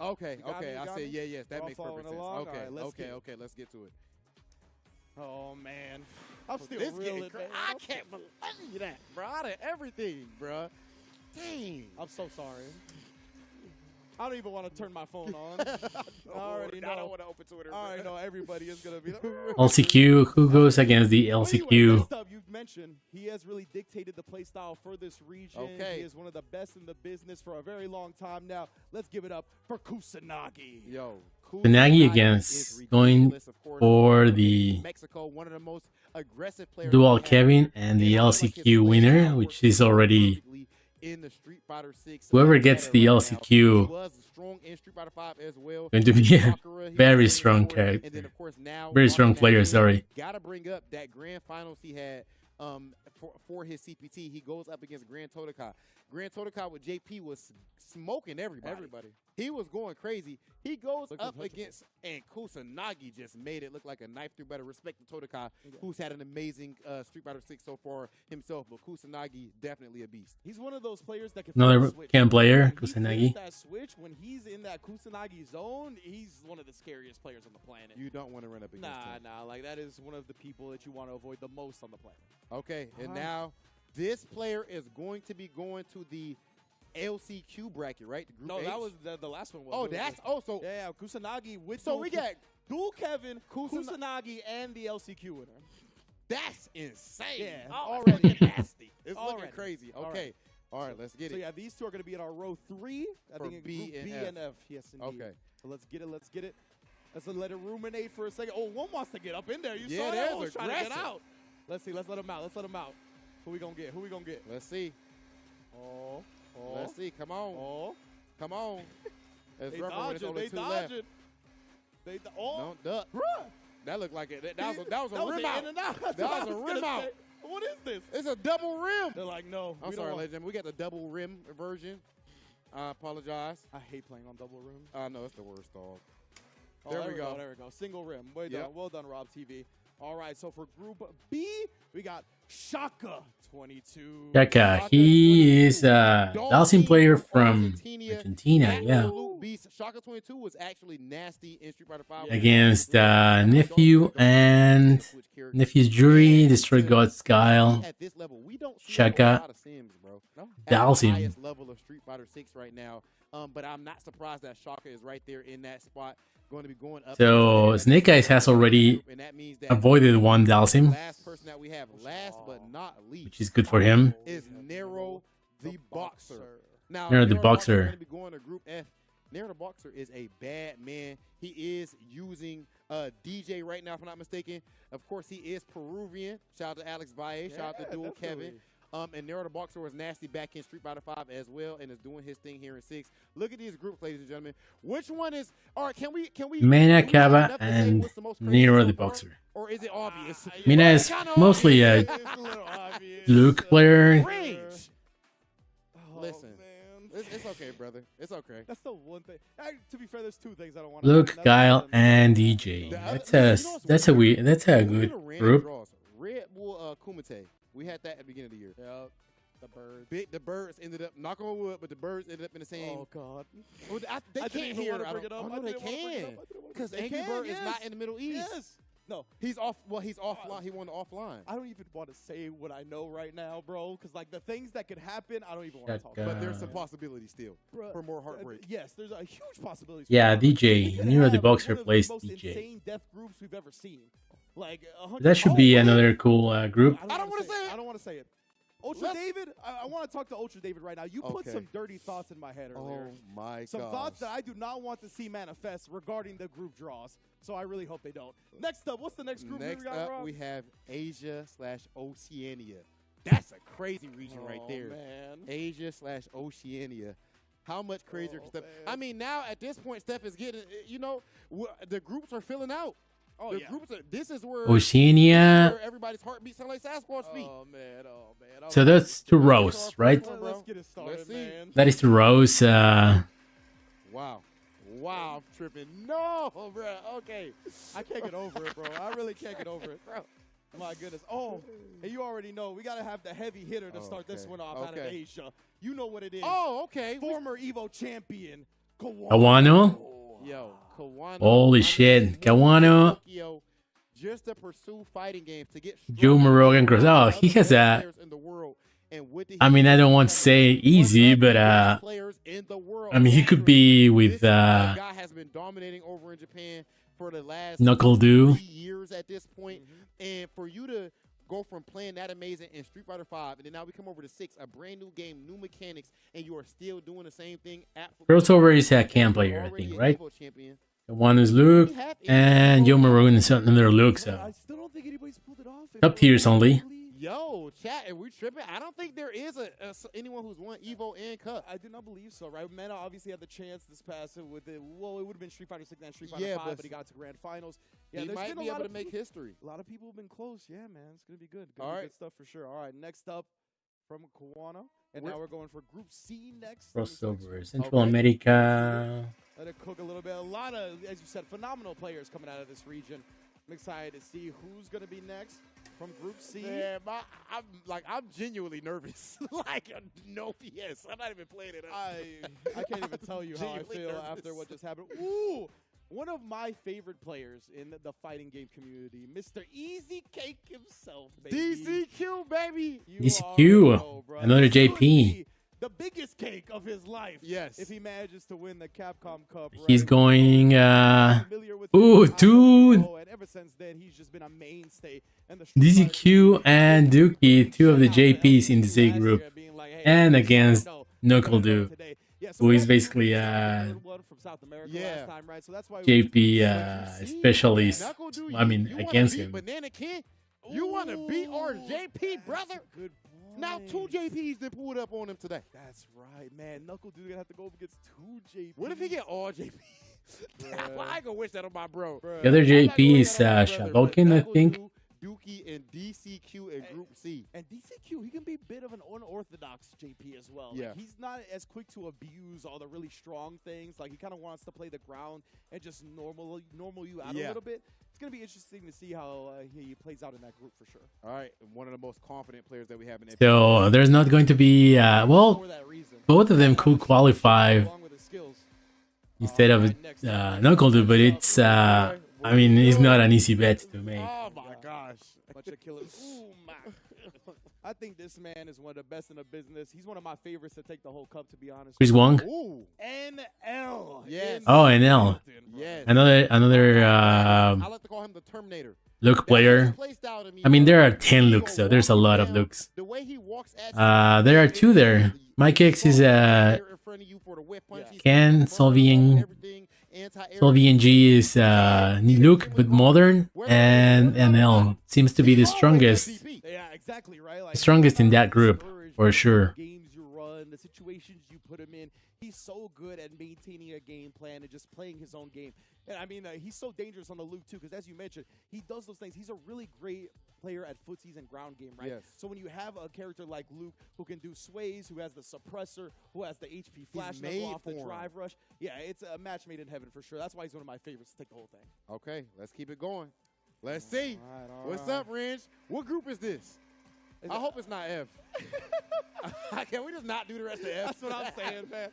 Okay, I say me? yes. That makes perfect sense. Along? Okay, All right, let's get to it. Oh man, I'm still This reeling. getting I can't believe that, bro. Out of everything, bro. Dang. I'm so sorry. I don't even want to turn my phone on. I already know. I don't want to open Twitter. I already know everybody is gonna be there. LCQ. Who goes against the LCQ? mention, he has really dictated the play style for this region. Okay. He is one of the best in the business for a very long time now. Let's give it up for Kusanagi. Yo, Kusanagi is against going ridiculous, of course. for the Mexico, one of the most aggressive players. dual we have. Kevin and the And I feel like his LCQ play winner, style which works is already perfectly in the Street Fighter 6. whoever gets the He LCQ was strong in Street Fighter 5 as well. going to be a Sakura, he very was strong before, character. And then, of course, now Very strong watching that player, game, sorry. Gotta bring up that grand finals he had for his CPT. He goes up against Grand Todokai. Grand Todokai with JP was smoking everybody. He was going crazy. He goes up against, and Kusanagi just made it look like a knife through butter. Respect to Todokai, who's had an amazing Street Fighter 6 so far himself, but Kusanagi definitely a beast. He's one of those players that can Another flip the switch. cam player, When he Kusanagi. flips that switch, when he's in that Kusanagi zone, he's one of the scariest players on the planet. You don't want to run up against him. Nah, like that is one of the people that you want to avoid the most on the planet. Okay, and now this player is going to be going to the LCQ bracket, right? The group No, H? that was the last one. Was. Oh, It was- that's so. yeah, Kusanagi with So we got Dual Kevin, Kusanagi, and the LCQ winner. that's insane. Yeah, already already. nasty. It's looking Already. crazy. All Okay, all right, let's get So it. yeah, these two are going to be in our row 3. I For think in B group and B F. and F. Yes, indeed. Okay. So let's get it. Let's get it. Let's let it ruminate for a second. Oh, one wants to get up in there. You Yeah, saw that? there's One was trying to get aggressive. out. Let's see. Let's let him out. Let's let him out. Who we gonna get? Who we gonna get? Let's see. Oh, Let's see. Come on. oh. Come on. It's They rubber when it's dodging. only They two left. dodging. Oh. Don't duck. Bruh. That looked like it. That was a rim an out. in and out. That's That what was I a gonna rim out. say. What is this? It's a double rim. They're like, no. I'm we sorry, don't want- legend. We got the double rim version. I apologize. I hate playing on double rim. I know it's the worst, dog. Oh, There we go. There we go. Single rim. Well Yep. done. Well done, Rob TV. All right, so for Group B, we got Shaka 22. Shaka, he is a Dalsim player from Argentina. Argentina, yeah. Absolute beast. Shaka 22 was actually nasty in Street Fighter 5. Against Nephew and Nephew's Jury, Destroy God's Guile, At this level, we don't see Shaka, a lot of Sims, bro. At the Dalsim. highest level of Street Fighter 6 right now. But I'm not surprised that Shaka is right there in that spot, going to be going up. So against Snake Eyes has already and that means that avoided one Dalsim, last person that we have, last but not least, which is good for him. is Nero the Boxer. Now, Nero the is Boxer. gonna be going to Group F. Nero the Boxer is a bad man. He is using DJ right now, if I'm not mistaken. Of course, he is Peruvian. Shout out to Alex Valle. Shout out to Dual Kevin. And Nero the Boxer was nasty back in Street Fighter 5 as well, and is doing his thing here in 6. Look at these groups, ladies and gentlemen. Which one is? All right, can we? Mina do we have Kaba enough to say and what's the most crazy Nero so the far? Boxer. Or is it obvious? Mina is Kinda mostly a It's a little obvious. Luke player. Range. Oh, Listen. man. It's okay, brother. It's okay. That's the one thing. To be fair, there's two things I don't want to. Luke, Guile, and DJ. That's a good group. Red Bull Kumite. We had that at the beginning of the year. Yep. The birds. The birds ended up, knock on wood, but the birds ended up in the same. Oh God. Well, they I didn't can't even hear. wanna bring it up. Oh, I no, they didn't wanna bring it can. up. I didn't wanna Because bring it up. Angry They Bird can, is not yes. in the Middle East. Yes. No. He's off. Well, he's offline. He went offline. I don't even want to say what I know right now, bro. Because like the things that could happen, I don't even want to talk Shaka. about. But there's some possibility still Bruh, for more heartbreak. Yes, there's a huge possibility. Yeah, We DJ. could Nero the have Boxer one of the plays most DJ. insane death groups we've ever seen. Like 100 That should be wait. another cool group. I don't wanna say it. I don't want to say it. Ultra Let's- David, I want to talk to Ultra David right now. You put Okay. some dirty thoughts in my head earlier. Oh my Some gosh. thoughts that I do not want to see manifest regarding the group draws. So I really hope they don't. Next up, what's the next group Next we got, up, Rob? we have Asia/Oceania. That's a crazy region right Oh, there. man. Asia/Oceania. How much crazier Oh, stuff? man. I mean, now at this point, Steph is getting. You know, the groups are filling out. Oh, the yeah. groups are. This is where. Oceania. Where everybody's heartbeat sound like Sasquatch feet. Oh, man. Oh, man. So that's two rows, right? Let's get it started, Let's see. man. That is two rows. Wow. Wow, I'm tripping. No, bro. Okay. I can't get over it, bro. I really can't get over it. Bro. My goodness. Oh, and you already know. We got to have the heavy hitter to start this Okay. one off out of Okay. Asia. You know what it is. Oh, okay. Former Evo champion, Kawano. Kawano. Yo, Kawano. Holy I'm shit. gonna Kawano. Tokyo just to pursue fighting games to get Joe stronger Morogan than Cross. the Oh, other he has best a. players in the world. And what did I he mean, do? I don't want to say One easy, of the but best players in the world. I mean, he could be This with guy has been dominating over in Japan for the last Knuckle Do. 3 years at this point. And for you to go from playing that amazing in Street Fighter 5, and then now we come over to 6, a brand new game, new mechanics, and you are still doing the same thing. Crossover is a cam player, I think, right? The one is Luke, and Yo Maroon is another Luke, so I still don't think anybody's pulled it off. top tiers only. Yo, chat, and we tripping? I don't think there is anyone who's won Evo and Cup. I do not believe so, right? Mena obviously had the chance this past with it. Well, it would have been Street Fighter 6 and Street Fighter 5, but he got to grand finals. Yeah, he there's might been be a lot able of to make history. A lot of people have been close. Yeah, man, it's gonna be good. All right, good stuff for sure. All right, next up from Kawano, and now we're going for Group C next. Crossover, Central America. Let it cook a little bit. A lot of, as you said, phenomenal players coming out of this region. I'm excited to see who's going to be next from Group C. Man, I'm genuinely nervous. No BS. I'm not even playing it up. I can't even tell you how I feel after what just happened. Ooh, one of my favorite players in the fighting game community, Mr. Easy Cake himself, baby. DCQ, baby. DCQ, another JP. The biggest cake of his life. Yes. If he manages to win the Capcom Cup. He's going, ooh, dude. And ever since then, he's just been a mainstay. And DCQ and Dookie, two of the JPs in the Z group. And against Knuckle Dude, who is basically JP specialist. I mean, against him. Banana King? You want to beat our JP, brother? Good. Now 2 JPs that pulled up on him today. That's right, man. Knuckle Dude gonna have to go up against 2 JPs. What if he get all JPs? I ain't gonna wish that on my bro. The other JP is Shadokin, I think. Dookie and DCQ in Group C. And DCQ, he can be a bit of an unorthodox JP as well. Yeah. Like, he's not as quick to abuse all the really strong things. Like, he kind of wants to play the ground and just normal you out a little bit. It's going to be interesting to see how he plays out in that group for sure. All right, one of the most confident players that we have in that. So there's not going to be, well, both of them could qualify instead of Knuckle Dude, but it's, I mean, it's not an easy bet to make. Oh my gosh. Bunch of killers. Ooh, my. I think this man is one of the best in the business. He's one of my favorites to take the whole cup, to be honest. Chris Wong? Ooh. NL. Yes. Oh, NL. Yes. Another I like to call him the Terminator. Luke player. I mean, there are 10 looks, so there's a lot of looks. The way he walks at there are 2 there. Mike X is Ken, Solvian G is Luke, but modern, and NL seems to be the strongest. Yeah, exactly, right? Like, Strongest in that group, for sure. Games you run, the situations you put him in. He's so good at maintaining a game plan and just playing his own game. And I mean, he's so dangerous on the Luke too, because as you mentioned, he does those things. He's a really great player at footsies and ground game, right? Yes. So when you have a character like Luke who can do sways, who has the suppressor, who has the HP flash knuckle off the drive rush, yeah, it's a match made in heaven for sure. That's why he's one of my favorites to take the whole thing. Okay, let's keep it going. Let's see. All right. What's up, Range? What group is this? I hope it's not F. Can we just not do the rest of F? That's what I'm saying, man.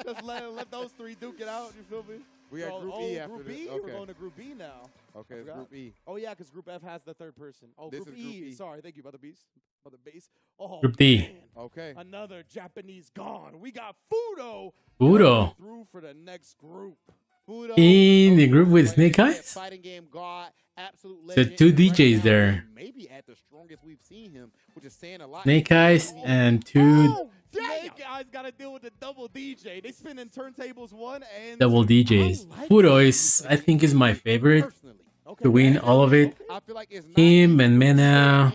Just let those 3 duke it out. You feel me? We got Group E after Group this. B? Okay. We're going to Group B now. Okay, it's Group E. Oh, yeah, because Group F has the 3rd person. Oh, this Group is E. Group E. Sorry, thank you, Brother Beast. Brother Base. Oh, Group D. Man. Okay. Another Japanese gone. We got Fudo. Fudo. Through for the next group. Fudo. In the group with Snake Eyes? Fighting game god, absolute So legend. 2 DJs there. Maybe at the strongest we've seen him, which is saying a lot. Snake Eyes and 2 Snake Eyes got to deal with the double DJ. They spinning turntables 1 and double DJs. Fudo is, I think, is my favorite to win all of it. I feel like it's Him and Mena.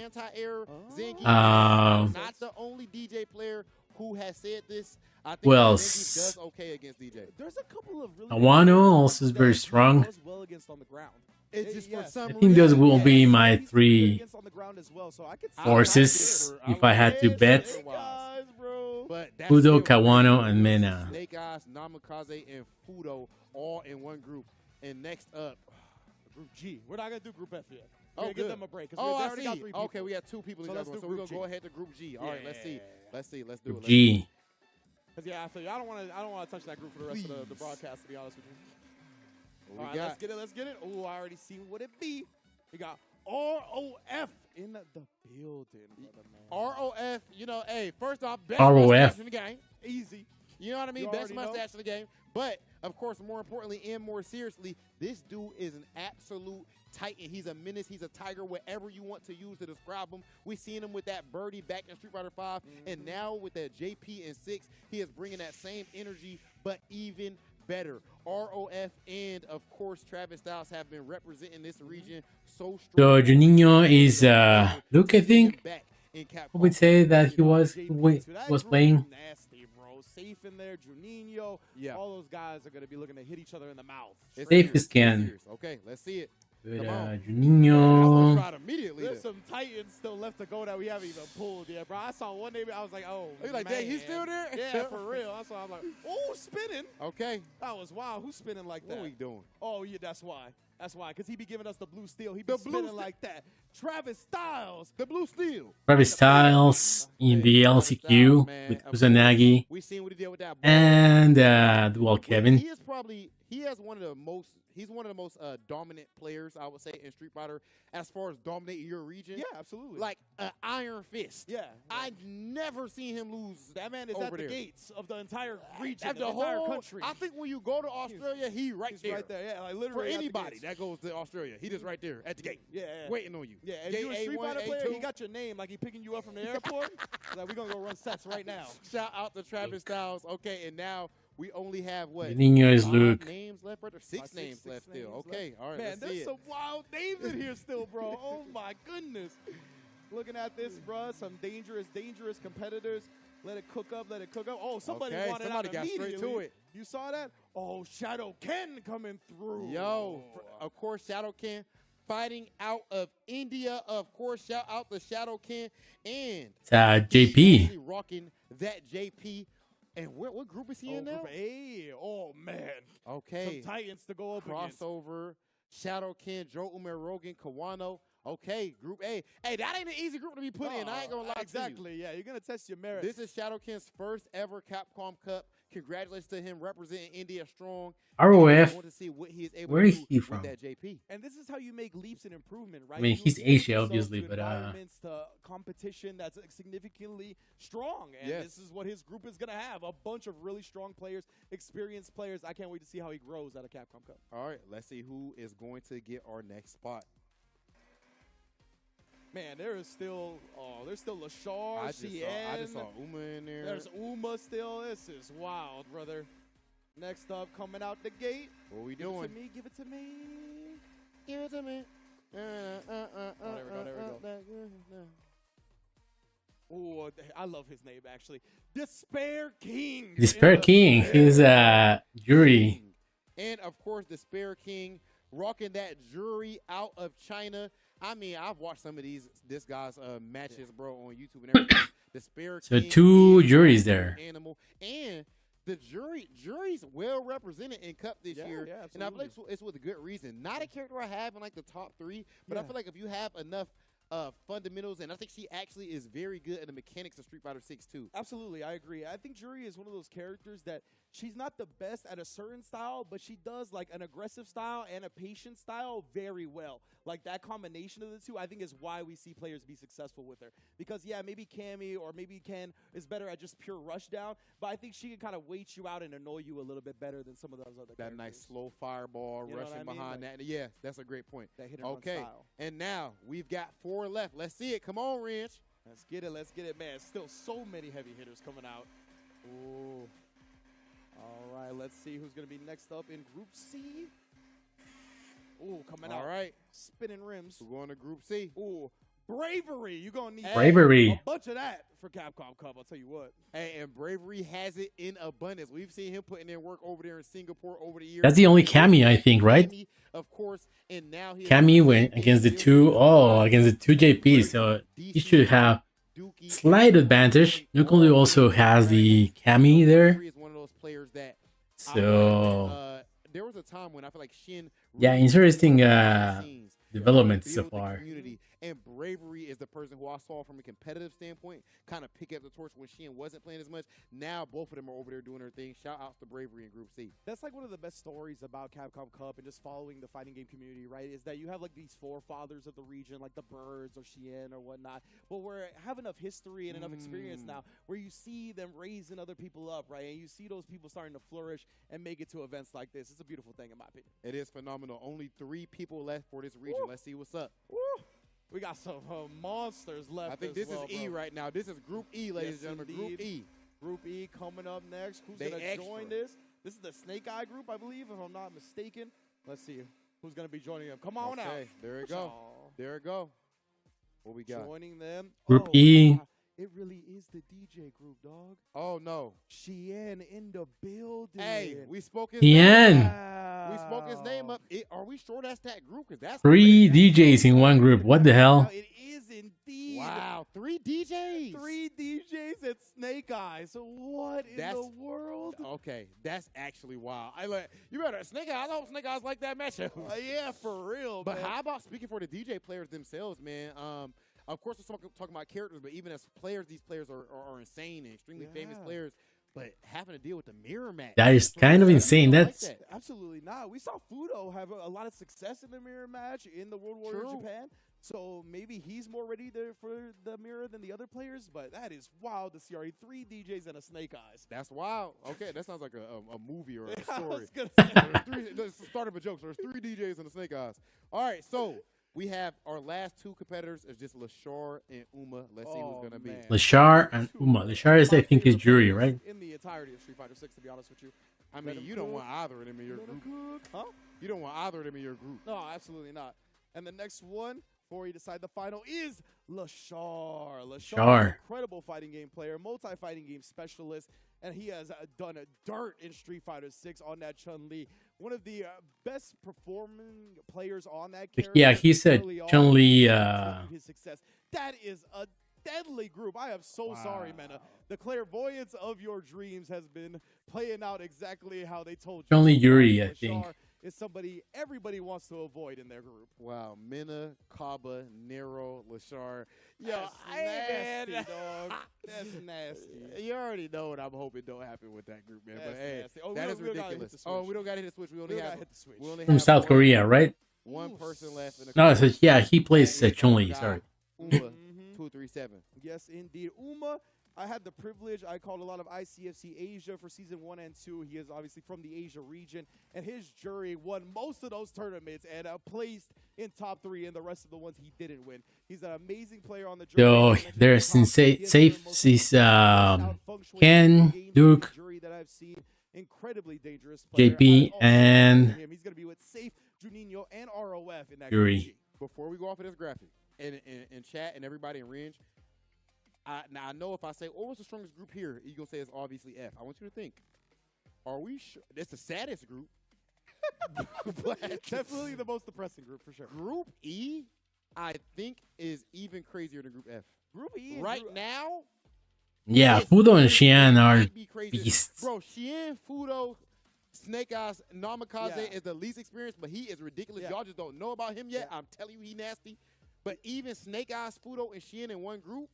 Not the only DJ player who has said this. I think Well, Zengi does okay against DJ. There's a couple of really Awano also is very strong. does well against on the ground. It's just for some I think those will be my 3 Against on the ground as well, so I could see forces if I had to bet. Guys, bro. But that's Fudo, still Kawano, and Mena. Snake Eyes, Namikaze, and Fudo all in one group. And next up, Group G. We're not gonna do Group F yet. Oh, We're gonna good. give them a break. Oh, they I already see. got 3 people. Okay, we have 2 people So in let's that one, do so we're Group gonna go G. ahead to Group G. All right, let's see. Let's see. Let's do Group it. G. Cause yeah, I feel you. I don't want to touch that group for the rest of the broadcast. To be honest with you. What All we right, got? let's get it. Oh, I already see what it be. We got ROF in the building, brother, man. ROF, you know, hey, first off, best ROF. mustache in the game. Easy. You know what I mean? You Best already know. mustache in the game. But, of course, more importantly and more seriously, this dude is an absolute titan. He's a menace. He's a tiger. Whatever you want to use to describe him. We seen him with that birdie back in Street Fighter 5, and now with that JP in 6, he is bringing that same energy, but even better. ROF and of course Travis Styles have been representing this region so strong. So Juninho is Luke, I think. I would say that he was playing. Nasty, bro. Safe in there, Juninho. Yeah. All those guys are gonna be looking to hit each other in the mouth. Safe as can. Okay, let's see it. Good, Come Juninho. Immediately. There's some titans still left to go that we haven't even pulled yet, bro. I saw one name, I was like, oh, you like, dang, he's still there? Yeah, for real. That's why I'm like, oh, spinning. Okay. That was wild. Who's spinning like that? What are we doing? Oh, yeah, that's why. That's why, because he be giving us the blue steel. He be spinning like that. Travis Styles, the blue steel. Travis Styles in the LCQ with Kusanagi We seen what he did with that ball. and well, Kevin. He has one of the most. He's one of the most dominant players, I would say, in Street Fighter as far as dominating your region. Yeah, absolutely. Like an iron fist. Yeah. I've never seen him lose. That man is over at the there. gates of the entire region, At the entire whole country. I think when you go to Australia, he's right there. Yeah, like literally. For at the anybody gates. that goes to Australia, he just right there at the gate. Yeah, waiting on you. Yeah, if Gate you're a Street A1, Fighter player, A2. he got your name, like he picking you up from the airport. Like, we're going to go run sets right now. Shout out to Travis Styles. Okay, and now we only have what? Juninho is 5 Luke. names left, or 6 names left still. Okay, all right. Man, let's see there's it. some wild names in here still, bro. Oh my goodness. Looking at this, bro, some dangerous competitors. Let it cook up, Oh, somebody wanted somebody out got straight immediately. to it. You saw that? Oh, Shadow Ken coming through. Yo, of course, Shadow Ken fighting out of India. Of course, shout out to Shadow Ken and JP. he's actually rocking that JP. And what group is he in now? Group A. Oh man. Okay. Some Titans to go up against. Crossover. Shadow Ken, Joe Umer, Rogan, Kawano. Okay, Group A. Hey, that ain't an easy group to be put in. I ain't gonna lie exactly. to you. Yeah, you're gonna test your merit. This is Shadow Ken's first ever Capcom Cup. Congratulations to him representing India strong. ROF. To see what he is able Where to is do he with from? that JP. And this is how you make leaps in improvement, right? I mean, You he's expose Asia, yourself obviously, to but environments, to competition that's significantly strong, and Yes. this is what his group is gonna have: a bunch of really strong players, experienced players. I can't wait to see how he grows at a Capcom Cup. All right, let's see who is going to get our next spot. Man, there's still Lashar, I just saw Uma in there. There's Uma still. This is wild, brother. Next up, coming out the gate. What we Give doing? it to me. Give it to me. Give it to me. There we go. Oh, I love his name actually. Despair King. Despair King. He's Yuri. And of course, Despair King rocking that jury out of China. I mean, I've watched some of this guy's matches, bro, on YouTube and everything. Despair So King 2 juries there. Animal and the jury's well represented in Cup this year, yeah, and I feel like it's with a good reason. Not a character I have in like the top 3, but I feel like if you have enough fundamentals, and I think she actually is very good at the mechanics of Street Fighter 6 too. Absolutely, I agree. I think Jury is one of those characters that she's not the best at a certain style, but she does like an aggressive style and a patient style very well. Like that combination of the two, I think is why we see players be successful with her. Because yeah, maybe Cammy or maybe Ken is better at just pure rush down, but I think she can kind of wait you out and annoy you a little bit better than some of those other characters. That nice slow fireball, You know rushing what I mean? behind Like, that. Yeah, that's a great point. that hit and run Okay, style. and now we've got 4 left. Let's see it. Come on, Wrench. Let's get it, man. Still so many heavy hitters coming out. Ooh. All right, let's see who's going to be next up in Group C. Ooh, coming out. All right, Spinning rims. we're going to Group C. Ooh, Bravery. You're going to need Bravery. a bunch of that for Capcom Cup, I'll tell you what. Hey, and Bravery has it in abundance. We've seen him putting in work over there in Singapore over the years. That's the only Cammy, I think, right? Cammy, of course, and now he Cammy went against the 2 JPs, so he should have Dookie, slight advantage. Nuclear also has the Cammy there. Bravery is one of those players that So there was a time when I feel like Shin yeah, really interesting behind the scenes developments so build the far. community. and Bravery is the person who I saw from a competitive standpoint kind of pick up the torch when Sheehan wasn't playing as much. Now both of them are over there doing their thing. Shout outs to Bravery in Group C. That's like one of the best stories about Capcom Cup and just following the fighting game community, right? Is that you have like these forefathers of the region, like the Birds or Sheehan or whatnot, but we have enough history and enough experience now where you see them raising other people up, right? And you see those people starting to flourish and make it to events like this. It's a beautiful thing, in my opinion. It is phenomenal. Only 3 people left for this region. Woo. Let's see what's up. Woo. We got some monsters left. I think this is E right now. This is Group E, ladies and gentlemen. Group E. Group E coming up next. Who's They going to extra. join this? This is the Snake Eye group, I believe, if I'm not mistaken. Let's see who's going to be joining them. Come on out. Okay, there we go. There we go. What we got? Joining them. Group E. Wow. It really is the DJ group, dog. Oh, no. Sheehan in the building. Hey, we spoke his Tien. name up. We spoke his name up. Are we sure that's that group? Because that's 3 DJs in one group. What the hell? It is indeed. Wow, 3 DJs. 3 DJs at Snake Eye. So what in the world? Okay, that's actually wild. You better Snake Eyes. I hope Snake Eyes like that matchup. Yeah, for real. But man. how about speaking for the DJ players themselves, man? Of course, we're talking about characters, but even as players, these players are insane and extremely famous players. But having to deal with the mirror match. That is kind of insane. That's like that. Absolutely not. We saw Fudo have a lot of success in the mirror match in the World Warrior Japan. So maybe he's more ready for the mirror than the other players. But that is wild to see already 3 DJs and a Snake Eyes. That's wild. Okay, that sounds like a movie or a I story. was gonna say. Let's start up a joke. So there's 3 DJs and the Snake Eyes. All right, so we have our last 2 competitors. It's just Lashar and Uma. Let's see who's gonna be. Lashar and Uma. Lashar is, I think, his jury, right? In the entirety of Street Fighter 6, to be honest with you. I mean, you don't want either of them in your group. Huh? You don't want either of them in your group. No, absolutely not. And the next one, before we decide the final, is Lashar. Lashar, incredible fighting game player, multi-fighting game specialist, and he has done a dirt in Street Fighter 6 on that Chun-Li. One of the best performing players on that character. Yeah, he said Chun-Li. His success. That is a deadly group. I am so sorry, Mena. The clairvoyance of your dreams has been playing out exactly how they told you. Chun-Li Yuri, I think. Is somebody everybody wants to avoid in their group. Wow, Mena, Kaba, Nero, Lashar. That's nasty, dog. That's nasty. You already know what I'm hoping don't happen with that group, man. That's but hey, nasty. Oh, that is we don't gotta hit the ridiculous. Oh, switch. we don't got to hit the switch. We only have hit the switch. we only From have South Korea, right? One person left in the No, so yeah, he plays Chun-Li. Sorry. Uma 237. Yes, indeed. Uma, I had the privilege. I called a lot of ICFC Asia for season 1 and 2. He is obviously from the Asia region, and his jury won most of those tournaments and placed in top 3 in the rest of the ones he didn't win. He's an amazing player on the jury. So there's Ken, Duke, jury that I've seen. Incredibly dangerous player. JP, and he's going to be with Safe, Juninho, and ROF in that Yuri. group. Before we go off of this graphic, and chat and everybody in range, now I know if I say, oh, what's the strongest group here? You're going to say it's obviously F. I want you to think, are we sure? It's the saddest group. Definitely the most depressing group for sure. Group E, I think, is even crazier than Group F. Group E right now. yeah, Fudo and Xian are beasts. Bro, Xian, Fudo, Snake Eyes, Namikaze is the least experienced, but he is ridiculous. Y'all just don't know about him yet. I'm telling you, he nasty. But even Snake Eyes, Fudo, and Xian in one group,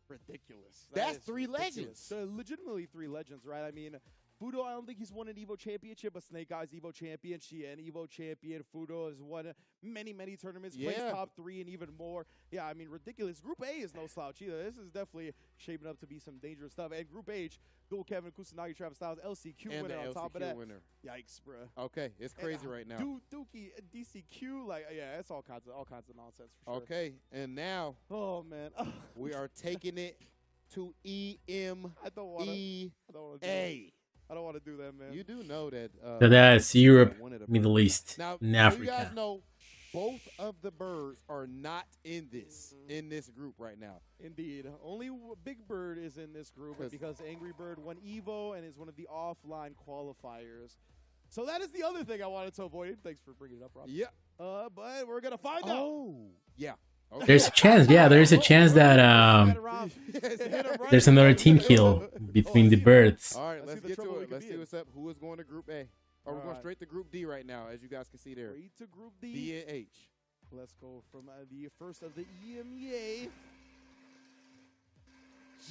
ridiculous. That's 3 legends. So legitimately 3 legends, right? I mean, Fudo, I don't think he's won an EVO championship, but Snake Eyes EVO champion, Xian EVO champion, Fudo has won many tournaments, placed top 3 and even more. Yeah, I mean, ridiculous. Group A is no slouch either. This is definitely shaping up to be some dangerous stuff. And Group H, Dual Kevin, Kusanagi, Travis Styles, LCQ and winner on top of that. Winner. Yikes, bro. Okay, it's crazy right now. Dookie, DCQ, like, yeah, it's all kinds of nonsense for sure. Okay, and now, oh man, we are taking it to EMEA. I don't want to do that, man. You do know that. So that's Europe, Middle East, now, and so Africa. you guys know both of the birds are not in this group right now. Indeed. Only Big Bird is in this group because Angry Bird won EVO and is one of the offline qualifiers. So that is the other thing I wanted to avoid. Thanks for bringing it up, Rob. Yeah. But we're going to find out. Oh, yeah. Okay. There's a chance, there's a chance that there's another team kill between the birds. All right, let's get to it. Let's see what's up. Who is going to Group A? We're going straight to Group D right now, as you guys can see there. Straight to Group D. D and H. Let's go from the first of the EMEA.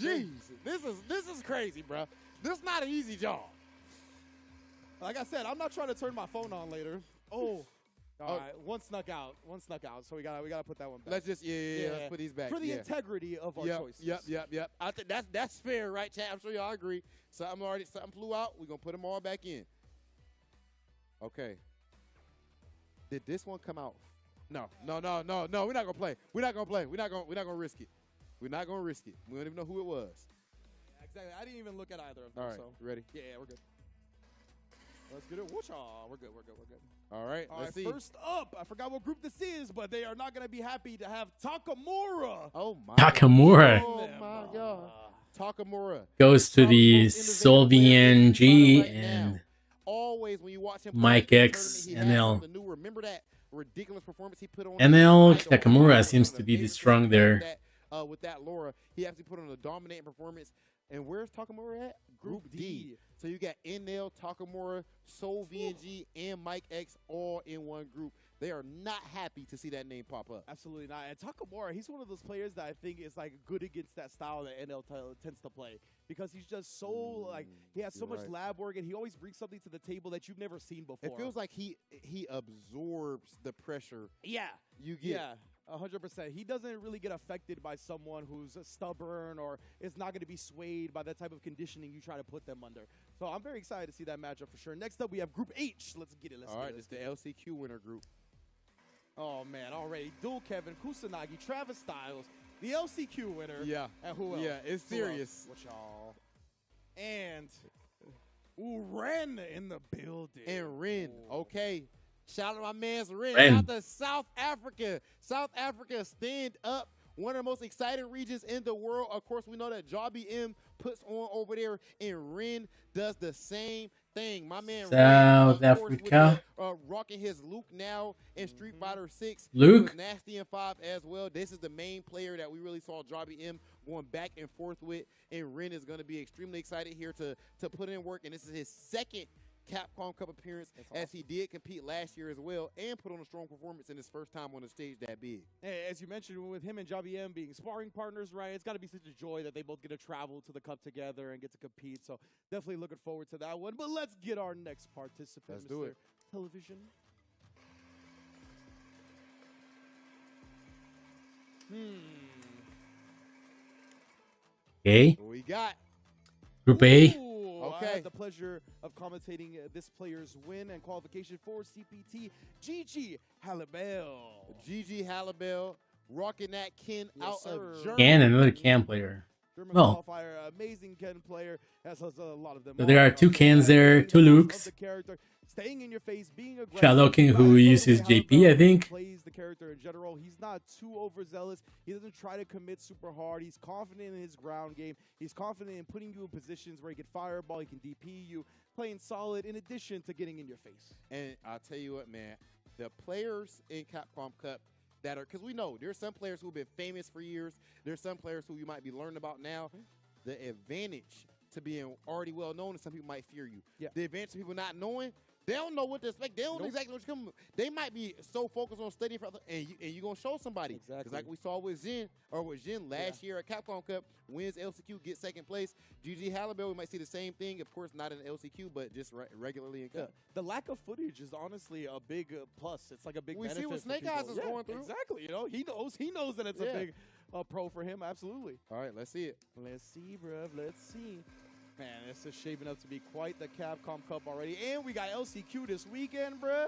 Jeez, this is crazy, bro. This is not an easy job. Like I said, I'm not trying to turn my phone on later. Oh. All right, one snuck out. So we gotta put that one back. Let's just let's put these back for the integrity of our choices. Yep. I think that's fair, right, chat? I'm sure y'all agree. Something flew out. We're gonna put them all back in. Okay. Did this one come out? No. We're not gonna play. We're not gonna risk it. We're not gonna risk it. We don't even know who it was. Exactly. I didn't even look at either of them. All right, so. ready? Yeah, we're good. Let's get it. We're good. All right, let's see. First up, I forgot what group this is, but they are not going to be happy to have Takamura. Oh, my Takamura. Oh, my God. Takamura. Goes to the Seoul ENG and always when you watch him Mike X, NL. Remember that ridiculous performance he put on? NL Takamura seems to be the strong there. With that Laura, he actually put on a dominating performance. And where's Takamura at? Group D. So you got NL, Takamura, Seoul VNG, and Mike X all in one group. They are not happy to see that name pop up. Absolutely not. And Takamura, he's one of those players that I think is like good against that style that NL tends to play because he's just so like he has so much lab work and he always brings something to the table that you've never seen before. It feels like he absorbs the pressure. Yeah, you get. Yeah. 100%. He doesn't really get affected by someone who's stubborn or is not going to be swayed by the type of conditioning you try to put them under. So I'm very excited to see that matchup for sure. Next up, we have Group H. Let's get it. All right, it's the LCQ winner group. Oh, man, already. Dual Kevin, Kusanagi, Travis Styles, the LCQ winner. Yeah. And who else? Yeah, it's serious. What y'all? And Ren in the building. And Ren, okay. Shout out to my man's Ren. Ren. Shout out to South Africa. South Africa, stand up. One of the most exciting regions in the world. Of course, we know that Jobby M puts on over there, and Ren does the same thing. My man South Ren, Africa. rocking his Luke now in Street Fighter 6. Luke? He was nasty in 5 as well. This is the main player that we really saw Jobby M going back and forth with, and Ren is going to be extremely excited here to put in work, and this is his second Capcom Cup appearance, as he did compete last year as well and put on a strong performance in his first time on the stage that big. Hey, as you mentioned, with him and Jobby M being sparring partners, right, it's got to be such a joy that they both get to travel to the Cup together and get to compete. So definitely looking forward to that one. But let's get our next participant, Let's do it. Television. Okay. What we got? Group A. Ooh, Okay. I had the pleasure of commentating this player's win and qualification for CPT, Gigi Halibel. Gigi Halibel rocking that Ken out sir. of Germany. And another Cam player. German Well. qualifier, amazing Ken player, as a lot of them. So there are two Kens there, two Lukes. The character, staying in your face, being aggressive. Shadow King, who uses JP, I think. Plays the character in general. He's not too overzealous. He doesn't try to commit super hard. He's confident in his ground game. He's confident in putting you in positions where he can fireball, he can DP you, playing solid in addition to getting in your face. And I'll tell you what, man, the players in Capcom Cup that are, because we know there's some players who've been famous for years. There's some players who you might be learning about now. The advantage to being already well known is some people might fear you. Yeah. The advantage to people not knowing, they don't know what to expect. They don't know exactly what you're coming. They might be so focused on studying for other, and you're going to show somebody. Exactly. Because like we saw with Jin last year at Capcom Cup, wins LCQ, gets second place. Gigi Halibel, we might see the same thing. Of course, not in LCQ, but just regularly in Cup. The lack of footage is honestly a big plus. It's like a big We benefit see what for Snake people. Eyes is going through. Exactly. You know, he knows that it's a big pro for him. Absolutely. All right, let's see it. Let's see, bruv. Let's see. Man, this is shaping up to be quite the Capcom Cup already. And we got LCQ this weekend, bruh.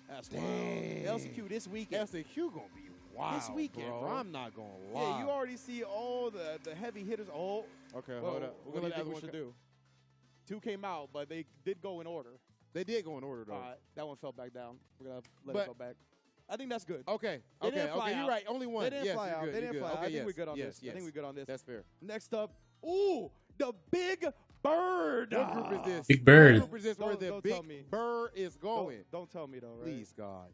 That's wild. LCQ this weekend. LCQ going to be wild, This weekend, bro. I'm not going to lie. Yeah, you already see all the heavy hitters. Oh. Okay, Whoa, hold up. What do you think we should do? 2 came out, but they did go in order. They did go in order, though. All right, that one fell back down. We're going to let it go back. I think that's good. Okay, They didn't fly you're out. right. Only one. They didn't yes, fly you're out. good, They you're didn't good. fly out. Okay, I think we're yes, good on yes, this. yes. I think we're good on this. That's fair. Next up, ooh, the Big Bird. What group is this? Big Bird. What group is this where the Don't tell Big me. Bird is going? Don't tell me, though, right? Please, God.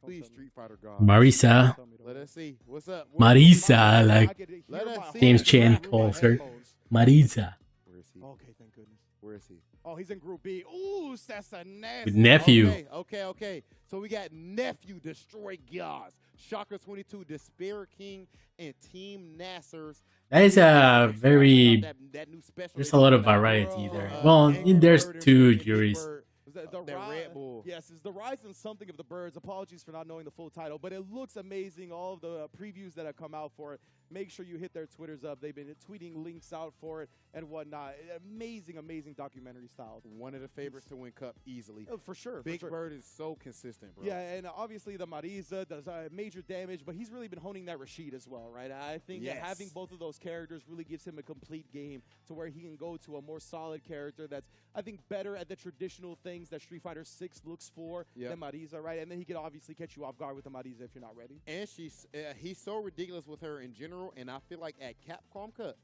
Don't Please, tell me. Street Fighter God. Marisa. Don't tell me, though, Let right? us see. What's up? Marisa, like I could hear Let us my see. James heart Chan through my calls her. headphones. Marisa. Where is he? Okay, thank goodness. Where is he? Oh, Oh, he's in Group B. Ooh, that's a nasty. With nephew. Okay. So we got nephew Destroy Gods, Shocker 22, Despair King, and Team Nassers. That is a very. That new special. There's a lot of variety there. Well, there's two juries. The Red Bull. Yes, it's the rise and something of the birds. Apologies for not knowing the full title, but it looks amazing. All of the previews that have come out for it. Make sure you hit their Twitters up. They've been tweeting links out for it and whatnot. Amazing, amazing documentary style. One of the favorites to win Cup easily. Oh, for sure. Big Bird is so consistent, bro. Yeah, and obviously the Marisa does major damage, but he's really been honing that Rashid as well, right? I think that having both of those characters really gives him a complete game to where he can go to a more solid character that's, I think, better at the traditional things that Street Fighter 6 looks for than Marisa, right? And then he can obviously catch you off guard with the Marisa if you're not ready. And he's so ridiculous with her in general, and I feel like at Capcom Cup,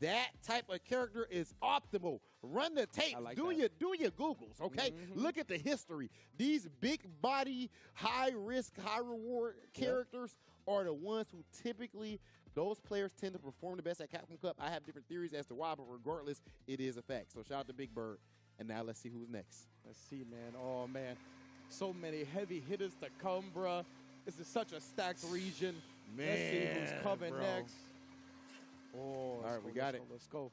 that type of character is optimal. Run the tapes. Like do your Googles, okay? Look at the history. These big body, high risk, high reward characters are the ones who typically, those players tend to perform the best at Capcom Cup. I have different theories as to why, but regardless, it is a fact. So shout out to Big Bird. And now let's see who's next. Let's see, man. Oh, man. So many heavy hitters to come, bruh. This is such a stacked region. Man, let's see who's coming next. Oh, all right, we got it. Let's go.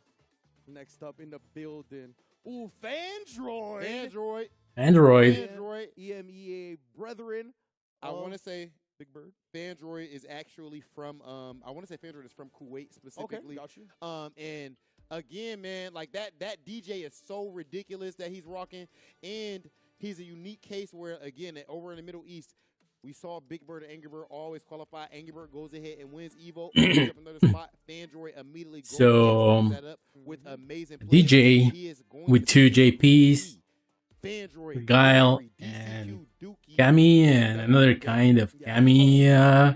Next up in the building. Ooh, Fandroid. Android. EMEA Brethren. I want to say Big Bird. Fandroid is actually from, I want to say Fandroid is from Kuwait specifically. Okay, got you. And again, man, like that DJ is so ridiculous that he's rocking. And he's a unique case where, again, over in the Middle East, we saw Big Bird and Angry Bird always qualify. Angry Bird goes ahead and wins Evo. Opens up another spot. Fandroid immediately goes that up with amazing play. DJ with two JPs, Fandroid, Guile, and Kami, and another kind of Kami, a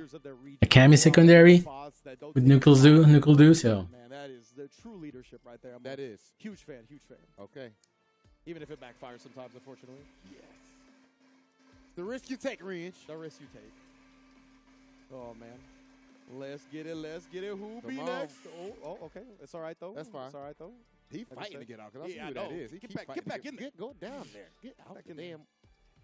Kami secondary with Nucledu. So Man, that is the true leadership right there. That is. Huge fan. Okay. Even if it backfires sometimes, unfortunately. Yes. The risk you take, Range. The risk you take. Oh, man. Let's get it. Who be on. next? Oh, okay. It's all right, though. That's fine. It's all right, though. He fighting to get out, because I see I who know. that is. He Get back in there. Go down there. Get out Back the in there.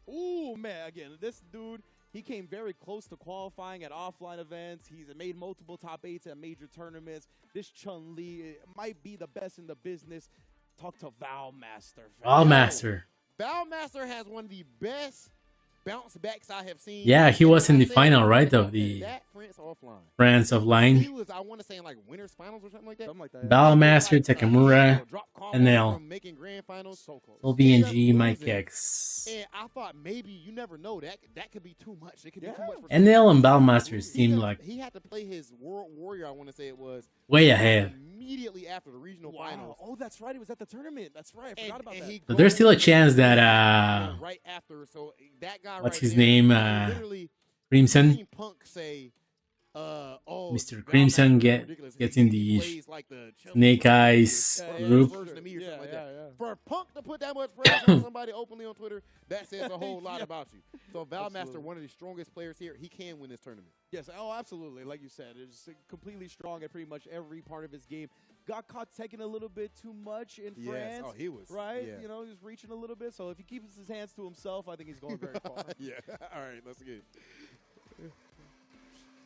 damn. Ooh, man. Again, this dude, he came very close to qualifying at offline events. He's made multiple top 8s at major tournaments. This Chun-Li might be the best in the business. Talk to Valmaster. Valmaster has one of the best bounce backs I have seen. yeah, he was in the final, right, of the France Offline. He was, I want to say, in like winners finals or something like that. Valmaster, Takamura, NL, making grand finals. So close. LVNG, Mike X. And I thought maybe, you never know, that could be too much. It could be too much. For NL and Valmaster seem like he had to play his World Warrior, I want to say it was, way ahead. immediately after the regional finals. Oh, that's right. He was at the tournament. That's right. I forgot about that. So there's still a chance that right after, so that guy what's right his there, name? literally Crimson. seen Punk say, Mr. Crimson gets in the Snake Eyes group. For Punk to put that much pressure on somebody openly on Twitter, that says a whole lot about you. So Valmaster, one of the strongest players here, he can win this tournament. Yes, absolutely. Like you said, it's completely strong at pretty much every part of his game. Got caught taking a little bit too much in France. Oh, he was. Right? Yeah. You know, he was reaching a little bit. So if he keeps his hands to himself, I think he's going very far. Yeah. All right, let's get it.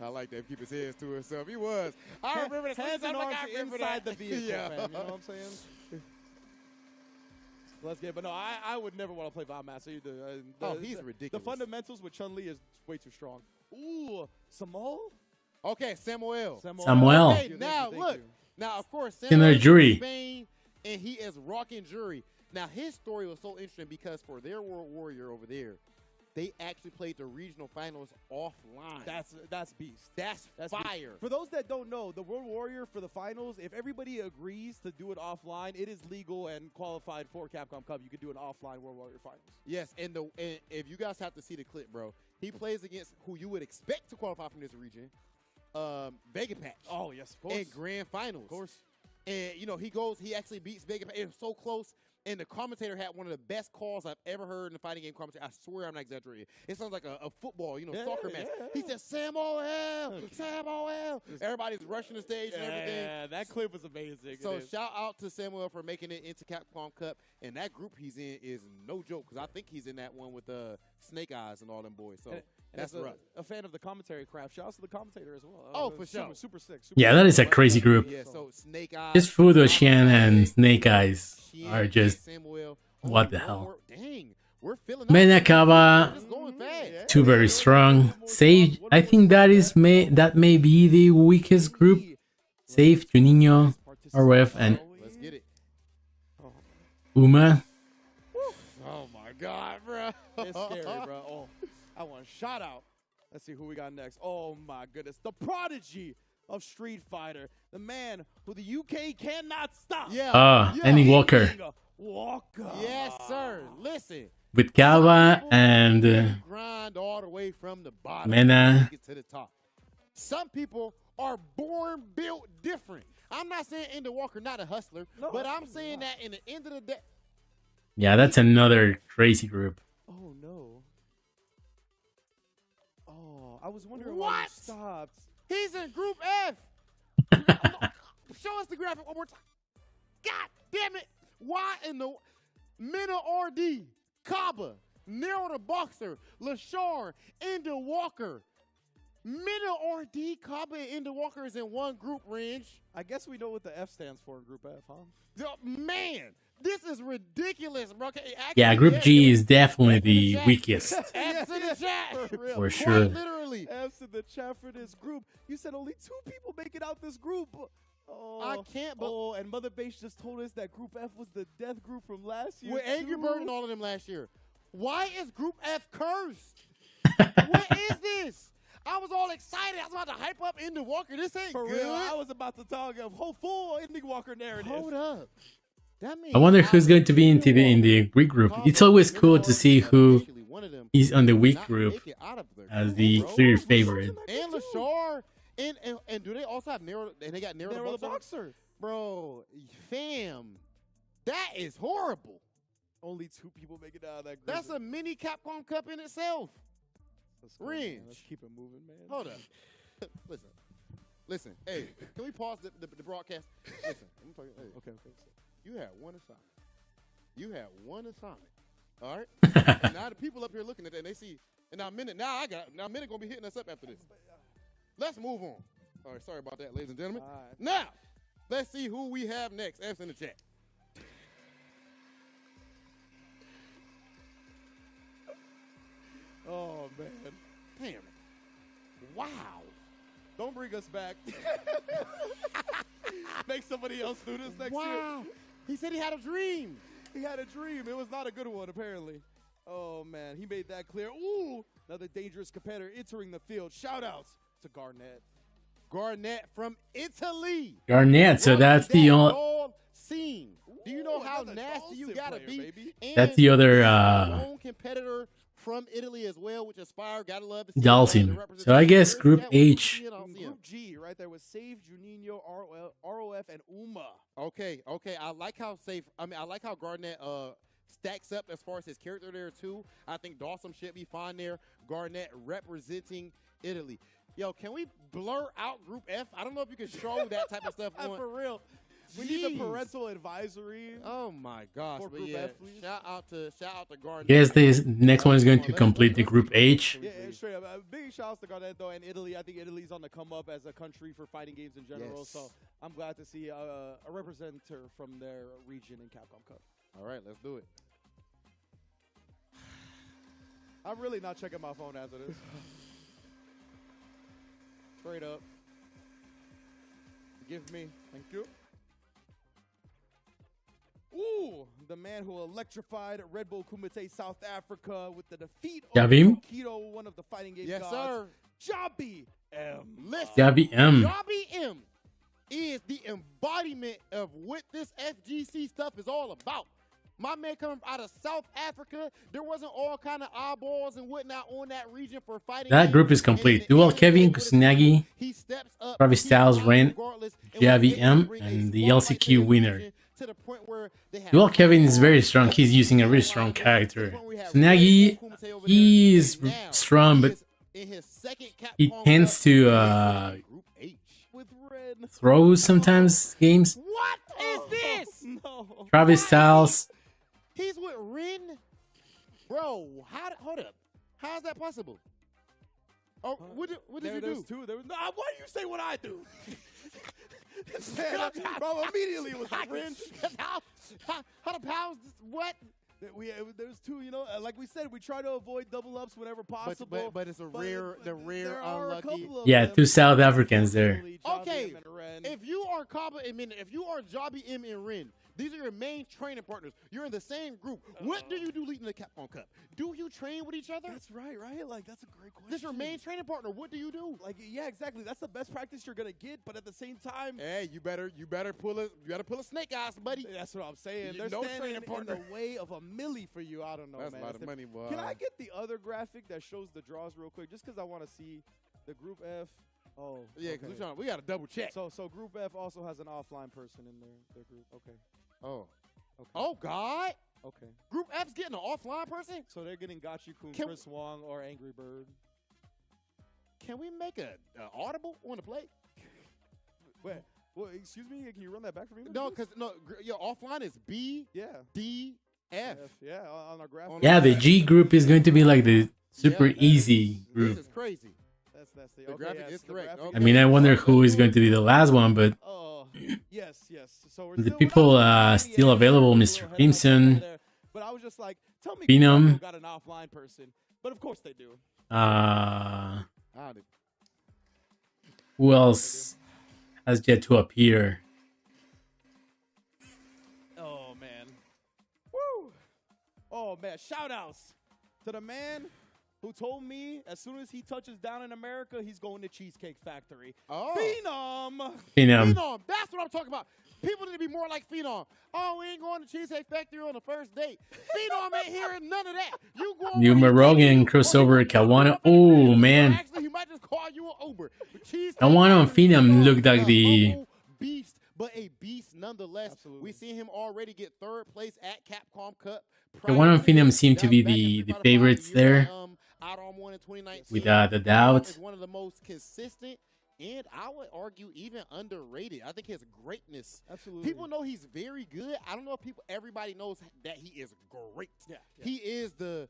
I like that. Keep his hands to himself. He was. I remember the hands and arms inside the vehicle, yeah. fam. You know what I'm saying? Let's get it. But no, I would never want to play Valmaster either. He's ridiculous. The fundamentals with Chun-Li is way too strong. Ooh, Samuel? Okay, Samuel. Okay, now, look. Now, of course, Samuel is Jury. Spain, and he is rocking Jury. Now, his story was so interesting because for their World Warrior over there, they actually played the regional finals offline. That's beast. That's fire. Beast. For those that don't know, the World Warrior for the finals, if everybody agrees to do it offline, it is legal and qualified for Capcom Cup. You can do an offline World Warrior finals. Yes, and if you guys have to see the clip, bro, he plays against who you would expect to qualify from this region, Vega Patch. Oh, yes, of course. In grand finals. Of course. And, you know, he actually beats Vega Patch. It was so close. and the commentator had one of the best calls I've ever heard in the fighting game commentary. I swear I'm not exaggerating. It sounds like a football, soccer match. He said, Samuel, Samuel. Everybody's rushing the stage and everything. Yeah, that clip was amazing. So shout out to Samuel for making it into Capcom Cup. And that group he's in is no joke, because I think he's in that one with Snake Eyes and all them boys. So that's rough. A fan of the commentary craft. Shout out to the commentator as well. Oh, for sure. Super sick. Yeah, that is a crazy group. Yeah, so Snake Eyes. Just Fudo, Shen, and Snake Eyes are just what the hell. Dang, we're feeling Menakawa, two very strong. Sage, I think that may be the weakest group. Sage, Juninho, RF, and Let's get it. Uma. Oh my God, bro. It's scary, bro. Oh, I want a shout out. Let's see who we got next. Oh my goodness, the prodigy of Street Fighter, the man who the UK cannot stop. Andy Walker. Walker. Yes, sir. Listen. With Kawa and grind all the way from the bottom Mena. to the top. Some people are born built different. I'm not saying Andy Walker not a hustler, but I'm saying that in the end of the day. Yeah, that's another crazy group. Oh no. Oh, I was wondering What? why you stopped. He's in Group F. Show us the graphic one more time. God damn it. Why in the Mena RD, Kaba, Nero the Boxer, Lashar, Ender Walker. Mena RD, Kaba, and Ender Walker is in one group range. I guess we know what the F stands for in Group F, huh? Man, this is ridiculous, bro. Yeah, Group G is definitely the weakest. F's in the chat. For sure. Quite literally. F's in the chat for this group. You said only 2 people make it out this group. Oh, I can't, but and Mother Base just told us that Group F was the death group from last year. with Angry too. Bird and all of them last year. Why is Group F cursed? What is this? I was all excited. I was about to hype up Ender Walker. This ain't For good. real, I was about to talk of whole full Ending Walker narrative. Hold up. That means I wonder who's going to be in the weak group. It's always cool to see who is on the weak group as the clear favorite. And Lashar. And do they also have Nero? And they got Nero the Boxer? Bro, fam. That is horrible. Only 2 people make it out of that group. That's a mini Capcom Cup in itself. Ringe. Let's keep it moving, man. Hold up. Listen. Hey, can we pause the broadcast? Listen. I'm talking. Hey. Okay. You had one assignment. All right. And now the people up here looking at that, and they see. And now Minute gonna be hitting us up after this. Let's move on. All right. Sorry about that, ladies and gentlemen. Right. Now, let's see who we have next. F's in the chat. Oh man. Damn it. Wow. Don't bring us back. Make somebody else do this next year. Wow. He said he had a dream. He had a dream. It was not a good one, apparently. Oh, man. He made that clear. Ooh, another dangerous competitor entering the field. Shout-outs to Garnett. Garnett from Italy. Garnett, so that's the only... Scene. Do you know how nasty you gotta be? Baby. That's the other own competitor from Italy as well, which Aspire gotta love. Dalsin. So I guess Group H. Group G, right there was Save, Juninho, ROF, and Uma. Okay. I like how Garnett stacks up as far as his character there too. I think Dawson should be fine there. Garnett representing Italy. Yo, can we blur out Group F? I don't know if you can show that type of stuff on. For real. We need the parental advisory. Oh my gosh! For But Group yeah, F, please. shout out to Garnett. Guess this next one is going to complete the Group H. Yeah, straight up. Big shouts to Garnett though, and Italy. I think Italy's on the come up as a country for fighting games in general. Yes. So I'm glad to see a representative from their region in Capcom Cup. All right, let's do it. I'm really not checking my phone as it is. Straight up. Give me. Thank you. Ooh, the man who electrified Red Bull Kumite South Africa with the defeat of Javim? Tokido, one of the fighting game Yes, gods. sir. Jabi M. Listen, Javi M. Jabi M is the embodiment of what this FGC stuff is all about. My man coming out of South Africa, there wasn't all kind of eyeballs and whatnot on that region for fighting. That group is complete. Dual Kevin, Kusanagi, he steps up. Travis Styles, Ren, regardless, and Javi was able to M, bring a and the spotlight to LCQ this winner. region to the point where they have. Well, Kevin is very strong. He's using a very strong character. Tsunagi, he is strong, but he tends to throw sometimes games. What is this? No. Travis Styles. He's with Rin, bro. Hold up. How is that possible? Oh, what did you do? Two. Why do you say what I do? Bro, immediately it was Rin. How the pounds? What? There's two, you know, like we said, we try to avoid double ups whenever possible. But it's a rare unlucky. Yeah, two South Africans there. Okay, if you are Kaba and Min, if you are Jobby M and Rin, these are your main training partners. You're in the same group. What do you do leading the Capcom Cup? Do you train with each other? That's right? Like, that's a great question. This is your main training partner. What do you do? Like, yeah, exactly. That's the best practice you're gonna get, but at the same time, hey, you better pull a snake eyes, buddy. That's what I'm saying. They're no standing in the way of a milli for you. I don't know, That's man. a lot of money, boy. Can I get the other graphic that shows the draws real quick, just because I want to see the Group F? Oh, yeah, because we got to double check. So Group F also has an offline person in their group. Okay. Oh. Okay. Oh, God. Okay. Group F's getting an offline person? So they're getting Gachi-kun, Chris Wong, or Angry Bird. Can we make an audible on the play? Wait. Well, excuse me. Can you run that back for me? No, because your offline is B, yeah, D, F. Yeah, on our graphic. Yeah, the G group is going to be like the super easy group. This is crazy. That's the graphic is correct. Graphic. I mean, I wonder who is going to be the last one, but yes. So we're the people still available, Mr. Crimson, but I was just like, tell me, Phenom. got an offline person, but of course they do. Who else has yet to appear? Oh man, woo! Oh man, shout outs to the man who told me as soon as he touches down in America, he's going to Cheesecake Factory. Oh. Phenom. That's what I'm talking about. People need to be more like Phenom. Oh, we ain't going to Cheesecake Factory on the first date. Phenom ain't hearing none of that. You go New Marogan crossover Kawana. Oh, man. Actually, he might just call you an Uber. Kawana and Phenom looked like the beast, but a beast nonetheless. Absolutely. We seen him already get third place at Capcom Cup. Kawana and Phenom seem to be the favorites there. With the doubt. Is one of the most consistent, and I would argue even underrated. I think his greatness. Absolutely. People know he's very good. I don't know if everybody knows that he is great. Yeah. He is the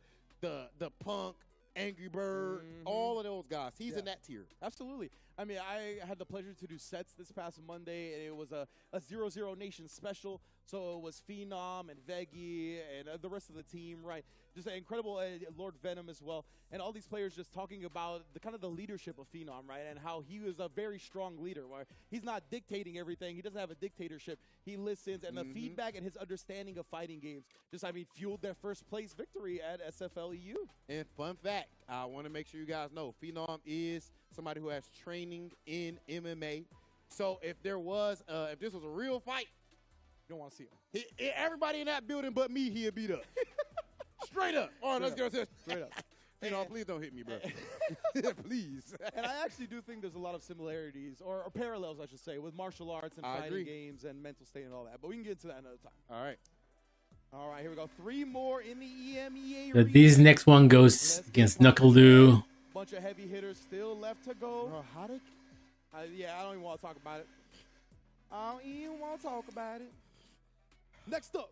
Punk, Angry Bird, all of those guys. He's in that tier. Absolutely. I mean, I had the pleasure to do sets this past Monday, and it was a 0-0 Nation special. So it was Phenom and Veggie and the rest of the team, right? Just an incredible Lord Venom as well. And all these players just talking about the kind of the leadership of Phenom, right? And how he was a very strong leader, where he's not dictating everything. He doesn't have a dictatorship. He listens, and the feedback and his understanding of fighting games just, fueled their first place victory at SFLEU. And fun fact, I want to make sure you guys know, Phenom is somebody who has training in MMA. So if this was a real fight, you don't want to see him. Everybody in that building but me, he'd beat up. Straight up. All right, let's go. Straight up. Phenom, please don't hit me, bro. Please. And I actually do think there's a lot of similarities, or parallels, I should say, with martial arts and fighting games and mental state and all that. But we can get into that another time. All right. All right, here we go. 3 more in the EMEA. This next one goes against Knuckle-Doo. Bunch of heavy hitters still left to go. How did? I don't even want to talk about it. I don't even want to talk about it. Next up.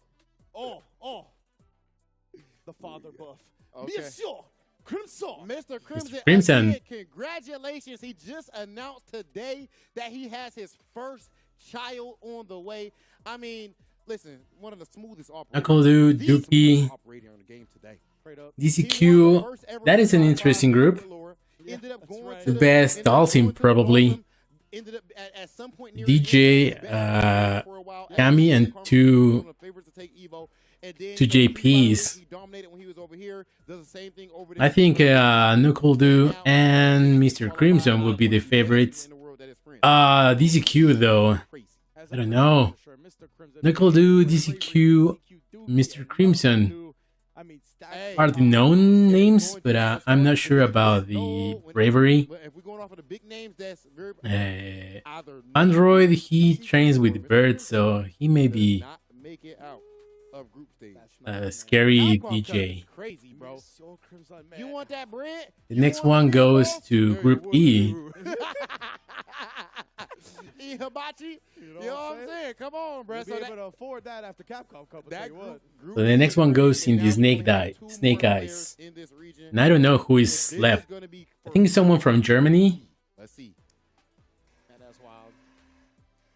The father buff. Okay. Monsieur Crimson. Mr. Crimson. Mr. Crimson. Again, congratulations. He just announced today that he has his first child on the way. I mean, listen, one of the smoothest operators. Knuckle-Doo, Dookie, operator on the game today. DCQ. That is an interesting group. The best doll team, probably. At some point DJ, Cammy, and two JPs. I think Knuckle-Doo and Mr. Crimson would be the favorites. DCQ, though. I don't know. Knuckle-Doo, DCQ, Mr. Crimson are the known names, but I'm not sure about the bravery. Android, he trains with Bird, so he may be make it out of group stage. Scary Capcom Cup is DJ. crazy, bro. So Crimson, man. You want that bread? The You next want one the goes meatball? to Hey, Group what E. do? E Hibachi. You know what I'm saying? Come on, bro. You'll So be that, able to afford that after Capcom Cup. I'll tell that you what. group So the E next is one crazy, goes in and the now we Snake only have Die, 2 Snake more Eyes. players in this region. And I don't know who And is this left. gonna be I think it's someone from Germany. Let's see. And that's wild.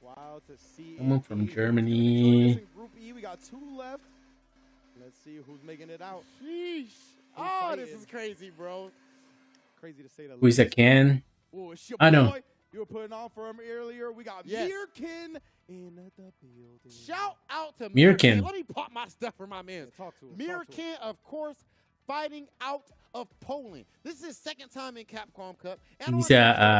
Wild to see. Someone from indeed. Who's gonna be joining us Germany. in Group E? We got 2 left. Let's see who's making it out. Sheesh. Oh, this fighting? is crazy, bro. Crazy to say the Who is least. a can? Oh, it's your I know. boy. You were putting on for him earlier. We got Yes. Mirkin in the building. Shout out to Mirkin. Let me pop my stuff for my man. Talk to him. Mirkin, of course, fighting out of Poland. This is his second time in Capcom Cup. And He's I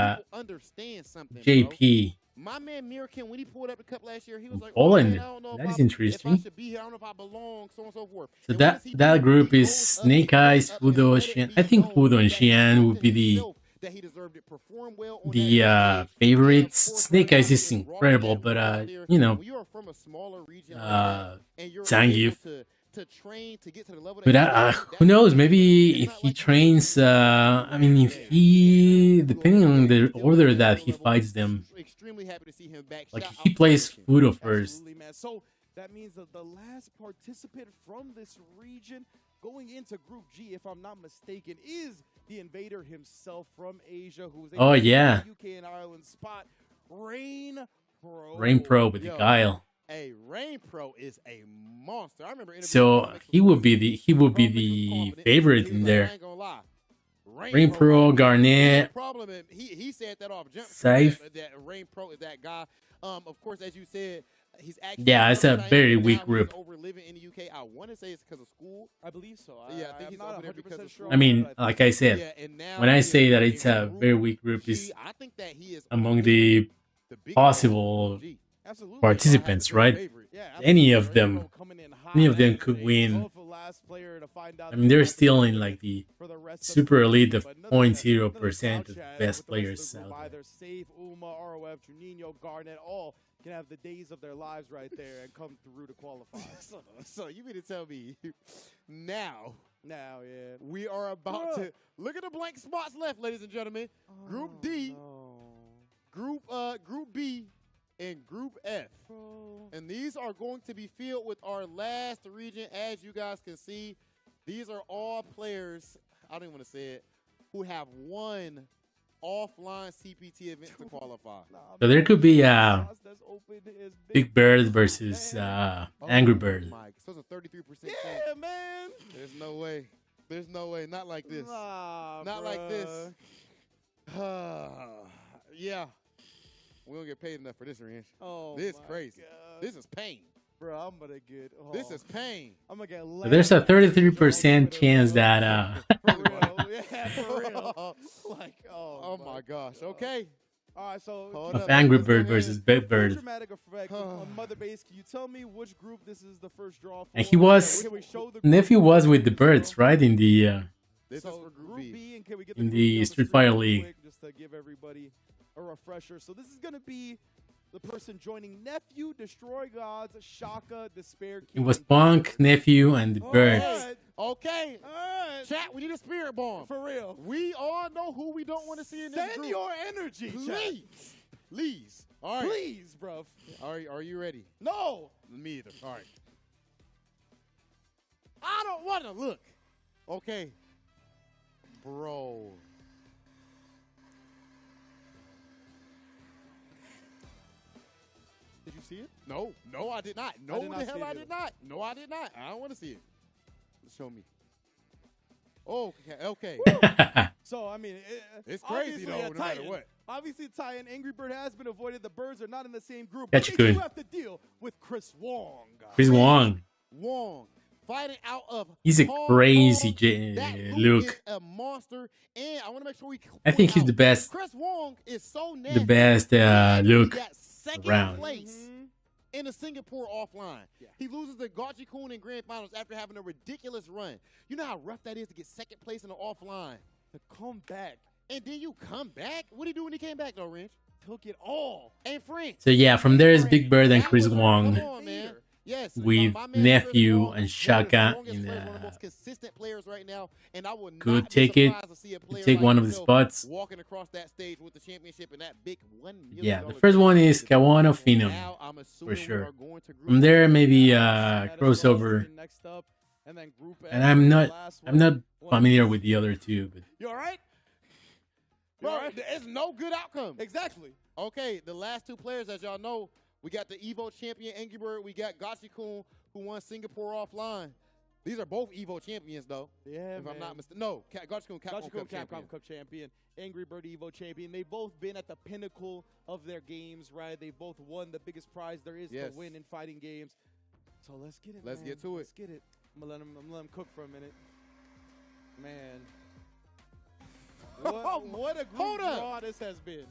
want people understand something, bro. JP. My man Mirkin, when he pulled up the cup last year, he was like, Poland. "Oh, man, I don't know That if is I interesting. should be here. I don't know if I belong, so on and so forth." So And what does he that do? group He is goes up, Snake he Eyes, goes up, and Fudo, let it Xian. be I think known Fudo and that he Xian proved would be to the himself that he deserved it, performed well on that stage. favorites. And of course, Snake right Eyes now, is he raw incredible, that but out there. you know, When you are from a smaller region like that, and you're Zangief. able to train to get to the level that But you're at, who that's knows? amazing. Maybe It's if not he like trains, you're I mean, if he, depending on the order that he fights them, extremely happy to see him back. like Shout if out he to plays Mirkin. Fudo first, Absolutely, man. So that means that the last participant from this region going into Group G, if I'm not mistaken, is the invader himself from Asia, who was able Oh, to get yeah. the UK and Ireland spot, Rain Pro. Rain Pro with the Yo. Guile. Hey, Rain Pro is a monster. I remember interviewing So him he would be before the confident, favorite and he in was like, there. I ain't gonna lie. Rain Pro, might be Garnet, the problem, and he said that off jump. Safe. That Rain Pro is that guy. Of course, as you said, he's actually Yeah, it's a Chinese, very but weak now group. He's over living in the UK. I want to say it's because of school. I believe so. Yeah, I think I'm he's not over there 100% because of sure. school. I mean, but like I said, Yeah, and now when I he say is that in it's a Group very weak group, G. is I think that he is among on the paper the big possible dog in Group G. absolutely. participants, If I had to right? pick a favorite. Yeah, Any absolutely. of Rain them, Pro coming in hot. any of them And could a win. tough last player to find out I mean, they're the still in like the for the rest super of the elite group, of but another 0.0% of the cloud chat best with the rest players of the group, out there. either Safe, Uma, ROF, Juninho, Garnet, all can have the days of their lives right there and come through to qualify. So you mean to tell me now Now, yeah. we are about to look at the blank spots left, ladies and gentlemen. Group D, Group B, and Group F. And these are going to be filled with our last region. As you guys can see, these are all players, I don't even want to say it, who have won offline CPT events to qualify. So there could be That's open is Big Bird versus Angry Bird. Mike, so it's a 33% chance. Yeah, man. There's no way. There's no way. Not like this. Nah, Not like bruh. this. Yeah. We don't get paid enough for this, Ranch. Oh, This my crazy. God. This is pain. Bro, I'm gonna get. Oh, This is pain. I'm gonna get. So there's a 33% chance that For real, yeah, for real. Like, Oh my gosh. Okay. All right, so Hold of up. Angry Let's go Bird ahead. versus Big for Bird. dramatic effect on Mother Base, can you tell me which group this is the first draw for? And he was Can we show the nephew group? was with the Birds, right? In the This So is for Group B. and can we get in group the B on Street screen Fighter real League. quick, just to give everybody a refresher. So this is gonna be the person joining Nephew, Destroy Gods, Shaka, Despair King. it was and Punk, Bird. nephew, and the All Birds. right, Okay. all right. Chat, we need a spirit bomb. For real. We all know who we don't want to see in this Send group. your energy, chat. Please. Please. All right. Please, bruv. Are you ready? No. Me either. All right. I don't want to look. Okay. Bro. Did you see it? No, I did not. No, did not the see hell it I either. did not. No, I did not. I don't want to see it. Show me. Oh, okay. So, I mean, It's crazy, obviously though, a no matter Titan. what. Obviously, Titan Angry Bird has been avoided. The Birds are not in the same group. Catch but good. they do have to deal with Chris Wong, guys. Chris Wong. Wong fighting out of He's a Hong crazy Kong. That group Luke. is a monster, and I want to make sure we. I think he's point the out, best, Chris Wong is so nasty. the best Luke He got second around. place in the Singapore offline. Yeah. He loses to Gachi Kun in grand finals after having a ridiculous run. You know how rough that is to get second place in the offline, To come back, and then you come back. What did he do when he came back, though, Wrench? took it all. And French. So yeah, from there is Big Bird and That Chris was- Wong. Come on, man. Yes, with my man Nephew Chris Wall, and one of the Shaka strongest in players, one of the most consistent players right now, and I would could not be take it, surprised to see a could player take like one of the himself spots. walking across that stage with the championship and that big $1 million. Yeah, the first one is Kawano Phenom Now I'm for assuming we sure. are going to group From there, C. maybe That as well. crossover, Next up, and then Group and F, I'm the not last I'm not one. familiar with the other two, but You all right? You all Bro, right? it's no good outcome. Exactly. Okay, the last two players, as y'all know, we got the Evo champion, Angry Bird. We got Gachikun, who won Singapore offline. These are both Evo champions, though. Yeah, if man. I'm not mistaken. No, Gachikun, Capcom Capcom Cup champion, Angry Bird Evo champion. They've both been at the pinnacle of their games, right? They've both won the biggest prize there is to win in fighting games. So let's get it. Let's man. get to it. Let's get it. I'm gonna let him cook for a minute. Man. What a group draw this has been.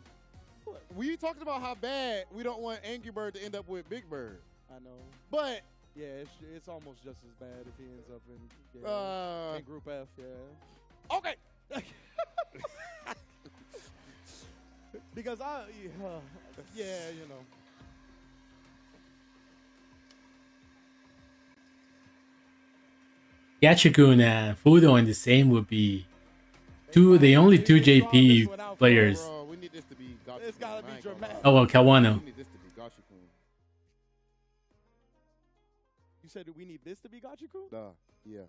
We talked about how bad we don't want Angry Bird to end up with Big Bird. I know. But yeah, it's almost just as bad if he ends up in Group F, yeah. Okay. Because yeah, you know. Gachikun and Fudo in the same would be the only two JP players. Bro, we need this to be Gachikun. It's gotta be dramatic. Oh well, Kawano. We need this to be Gachikun. You said we need this to be Gachikun? Yeah.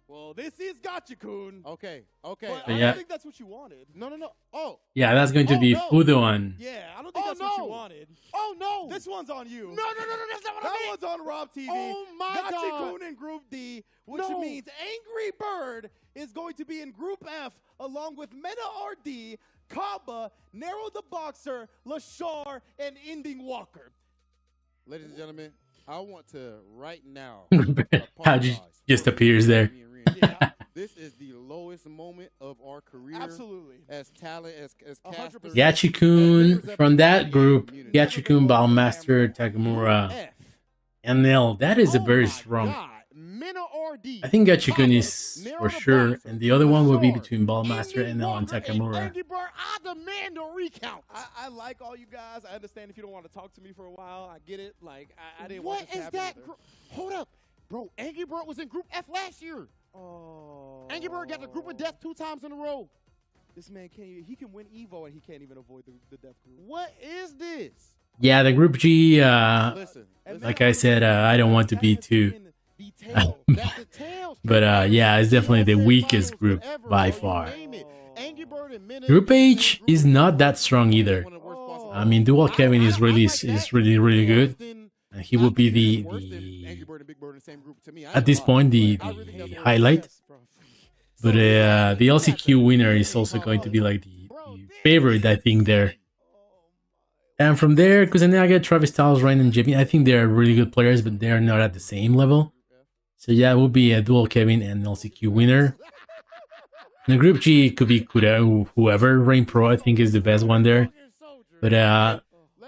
Well, this is Gachikun. Okay. But Yeah. I don't think that's what you wanted. No. Oh. Yeah, that's going to be no. Fudo and Yeah, I don't think that's what you wanted. Oh no. This one's on you. No, that's not what I That meant. one's on Rob TV. Oh my God. Gachikun in Group D, which No. means Angry Bird is going to be in Group F along with Meta RD, Kaba, Narrow the Boxer, Lashar, and Ending Walker. Ladies and gentlemen, I want to right now how just appears there. Yeah. This is the lowest moment of our career. Absolutely. As talent, as 100%. casters. Gachikun from that group, Gachikun, Ballmaster, Takamura, F. and Nil. That is a Oh very my strong. God. Mena RD. I think Gachikun is Narrow for the sure, Boxer, and the other one will be Lashar, between Ballmaster, Ending Nil, and Walker, Takamura. Angry Bird, I demand a recount. I like all you guys. I understand if you don't want to talk to me for a while. I get it. Like, I didn't What want this to is happen that? either. Hold up. Bro, Angry Bird was in Group F last year. Oh. Angry Bird got the Group of Death 2 times in a row. This man can't even, he can win Evo and he can't even avoid the death group. What is this? Yeah, the Group G. Listen. Like I said, I don't want to be too. That's the tails. But yeah, it's definitely the weakest group by far. Angry Bird and Mena Group H is not that strong either. I mean, Dual Kevin is really good. And he will be the at this point the highlight. But the LCQ winner is also going to be like the favorite, I think, there. And from there, Kusanagi, Travis Styles, Ryan, and JP, I think they're really good players, but they're not at the same level. So yeah, it will be a Dual Kevin and LCQ winner. And the Group G could be Kuda, whoever. Rain Pro, I think, is the best one there. But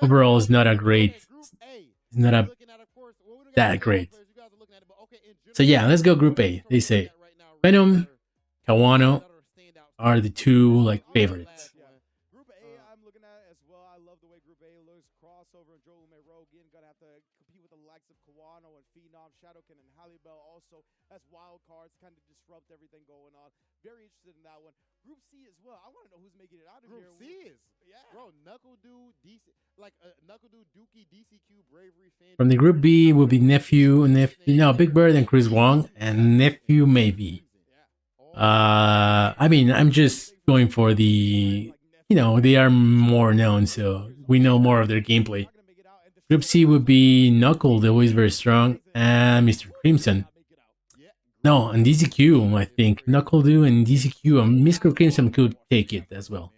overall, it's not a great. It's not that great. So yeah, let's go Group A. They say Venom, Kawano are the two like favorites. Group A, I'm looking at as well. I love the way Group A looks. Crossover and Joel Rogan gonna have to compete with the likes of Kawano and Phenom, Shadowkin and Hallibell also as wild cards, kind of disrupt everything going on. Very interested in that one. Group C as well. I want to know who's making it out of here. Group C is, yeah, bro. Knuckle Dude, Knuckle Dude, Dookie, DCQ, Bravery, Fan. From the Group B will be Nephew, Big Bird and Chris Wong, and Nephew maybe. I mean, I'm just going for the, they are more known, so we know more of their gameplay. Group C would be Knuckle, always very strong, and Mr. Crimson. No, and DCQ, I think. Knuckle Do and DCQ, and Mr. Crimson could take it as well.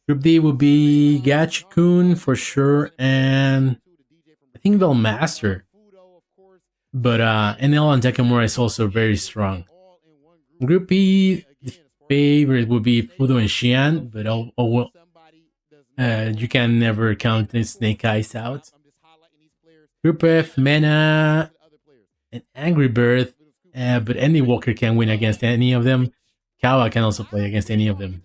Group D would be Gachikun for sure, and I think Master. But NL and Takamura is also very strong. Group B, the favorite would be Fudo and Xian, but you can never count the Snake Eyes out. Group F, Mena and Angry Bird, but any Walker can win against any of them. Kawa can also play against any of them.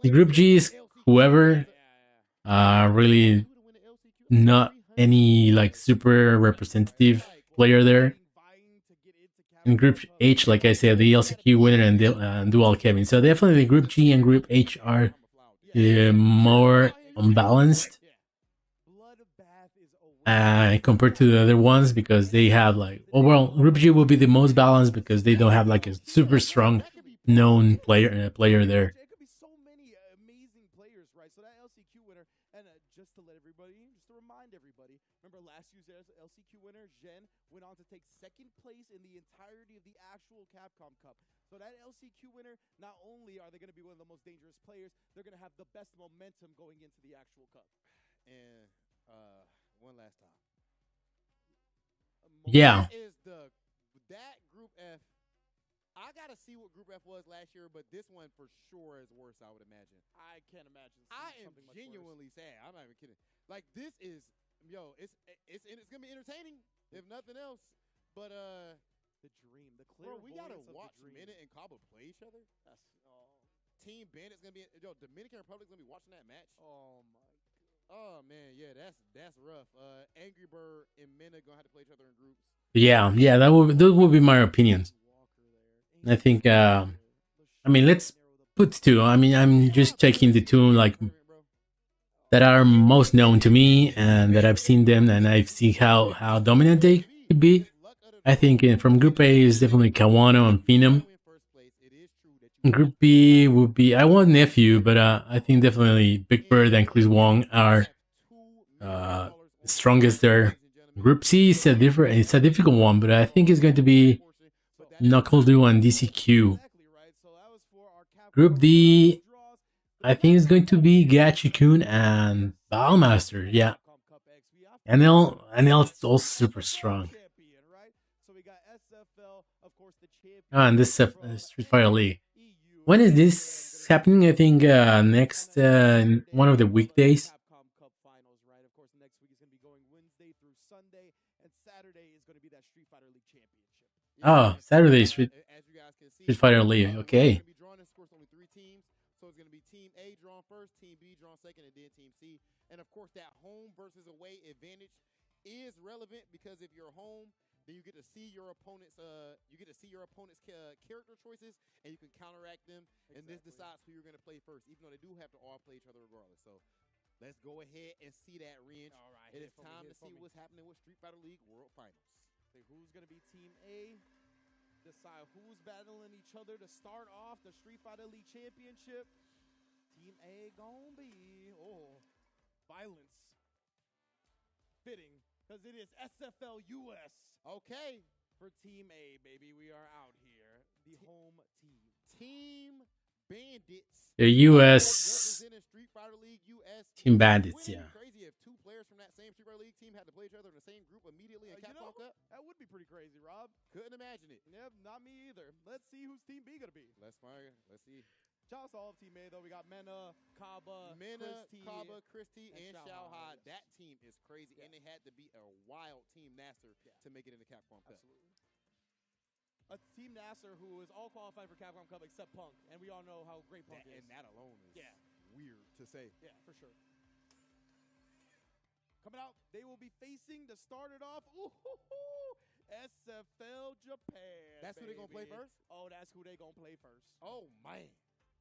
The Group G is whoever. Really not any like super representative player there. In Group H, like I said, the LCQ winner and Dual Kevin. So definitely Group G and Group H are more unbalanced compared to the other ones because they have like Group G will be the most balanced because they don't have like a super strong known player there. It could be so many amazing players, right? So that LCQ winner, and just to let everybody, just to remind everybody, remember last year's LCQ winner, Zhen, went on to take second place in the entirety of the actual Capcom Cup. So that LCQ winner, not only are they going to be one of the most dangerous players, they're going to have the best momentum going into the actual cup. And one last time. Yeah. That Group F. I gotta see what Group F was last year, but this one for sure is worse. I would imagine. I can't imagine. I am genuinely sad. I'm not even kidding. Like this is, it's gonna be entertaining if nothing else. But the dream, the clear. Bro, we gotta watch Minute and Kaba play each other. That's Team Bandit's gonna be. Dominican Republic's gonna be watching that match. Oh my. Oh man, yeah, that's rough. Angry Bird and Mena gonna have to play each other in groups. Yeah, those would be my opinions. I think. I mean, let's put two. I mean, I'm just taking the two like that are most known to me and that I've seen them and I've seen how dominant they could be. I think from Group A is definitely Kawano and Phenom. Group B would be I want Nephew, but I think definitely Big Bird and Chris Wong are strongest there. Group C is it's a difficult one, but I think it's going to be Knuckle-Doo and DCQ. Group D, I think it's going to be Gachi-kun and Ballmaster. Yeah, NL is also super strong. And this Street Fighter League. When is this happening? I think next one of the weekdays. Oh, Saturday Street Fighter League. Okay. So it's going to be Team A drawn first, Team B drawn second, and then Team C. And of course, that home versus away advantage is relevant because if you're home, then you get to see your opponent's character choices, and you can counteract them. Exactly. And this decides who you're going to play first, even though they do have to all play each other regardless. So let's go ahead and see that, Ringe. All right, it is time to see what's happening with Street Fighter League World Finals. So who's going to be Team A? Decide who's battling each other to start off the Street Fighter League Championship. Team A gon' be violence. Fitting, because it is SFL US. Okay. For Team A, baby, we are out here. The home team. Team Bandits. The US Street Fighter League US. Team Bandits, yeah. Crazy if two players from that same Street Fighter League team had to play each other in the same group immediately in Capcom Cup. That would be pretty crazy, Rob. Couldn't imagine it. Yep, not me either. Let's see who's Team B gonna be. Let's see. Shout out to all of Team A though. We got Mena, Kaba, Christy, and Xiaohai. That team is crazy, and they had to be a wild Team Nasser to make it into Capcom Cup. Absolutely. A Team Nasser who is all qualified for Capcom Cup except Punk, and we all know how great Punk is. And that alone is weird to say. Yeah, for sure. Coming out, they will be facing to start it off. SFL Japan. That's who they're gonna play first? Oh, that's who they're gonna play first. Oh man.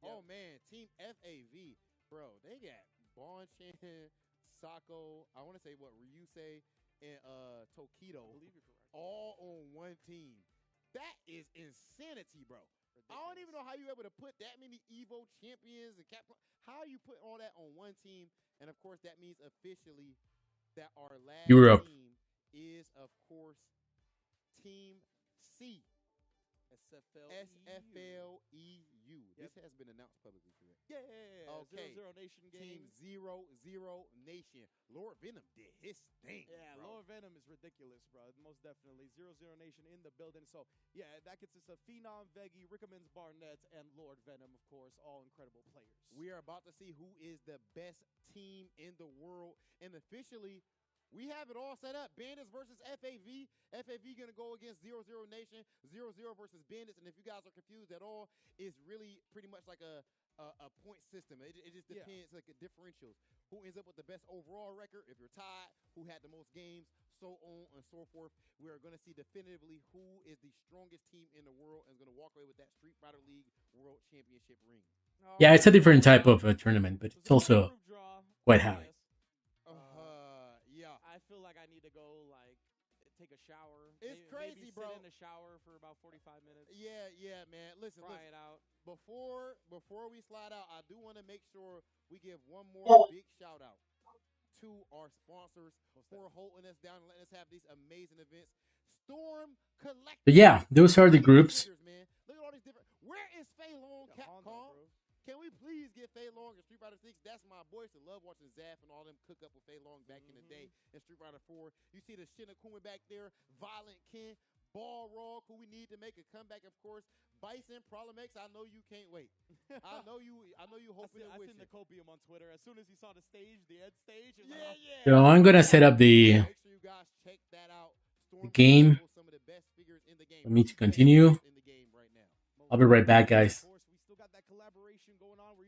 Yep. Oh man. Team FAV. Bro, they got Bonchan, Sako, I wanna say Ryusei and Tokido. I believe you're correct. All on one team. That is insanity, bro. Ridiculous. I don't even know how you're able to put that many Evo champions and Capcom. How you put all that on one team? And of course, that means officially that our last team is, of course, Team C. SFL EU. Yep. This has been announced publicly, correct? Yeah. Okay. 0-0 Nation Team Games. 0-0 Nation. Lord Venom did his thing. Yeah, bro. Lord Venom is ridiculous, bro. Most definitely. 0-0 Nation in the building. So, yeah, that consists of Phenom, Veggie, Rickemans, Barnett, and Lord Venom, of course, all incredible players. We are about to see who is the best team in the world. And officially, We have it all set up. Bandits versus FAV. FAV gonna go against 00 Nation. 00 versus Bandits. And if you guys are confused at all, it's really pretty much like a point system. It just depends, like a differentials. Who ends up with the best overall record? If you're tied, who had the most games, so on and so forth. We are going to see definitively who is the strongest team in the world and is going to walk away with that Street Fighter League World Championship ring. Yeah, it's a different type of tournament, but it's also quite high. Yeah. I feel like I need to go like take a shower. It's crazy, bro. Sit in the shower for about 45 minutes. Yeah, man. Listen. It out. Before we slide out, I do want to make sure we give one more big shout out to our sponsors for holding us down and letting us have these amazing events. Storm Collective. But yeah, those are the groups. Man. Look at all these different. Where is Fei Long, Capcom? Can we please get Fei Long in Street Fighter 6? That's my boys. I love watching Zaf and all them cook up with Fei Long back in the day in Street Fighter 4. You see the Shinakuma back there, Violent Ken, Balrog, who we need to make a comeback, of course. Bison, Problem X, I know you can't wait. I know you hoping and wishing. I seen the copium on Twitter as soon as he saw the stage, the Ed stage. Yeah. So I'm gonna set up the Make sure you guys check that out. the game some of the best figures in the game. for me to continue. I'll be right back, guys. We still got that collaboration going on where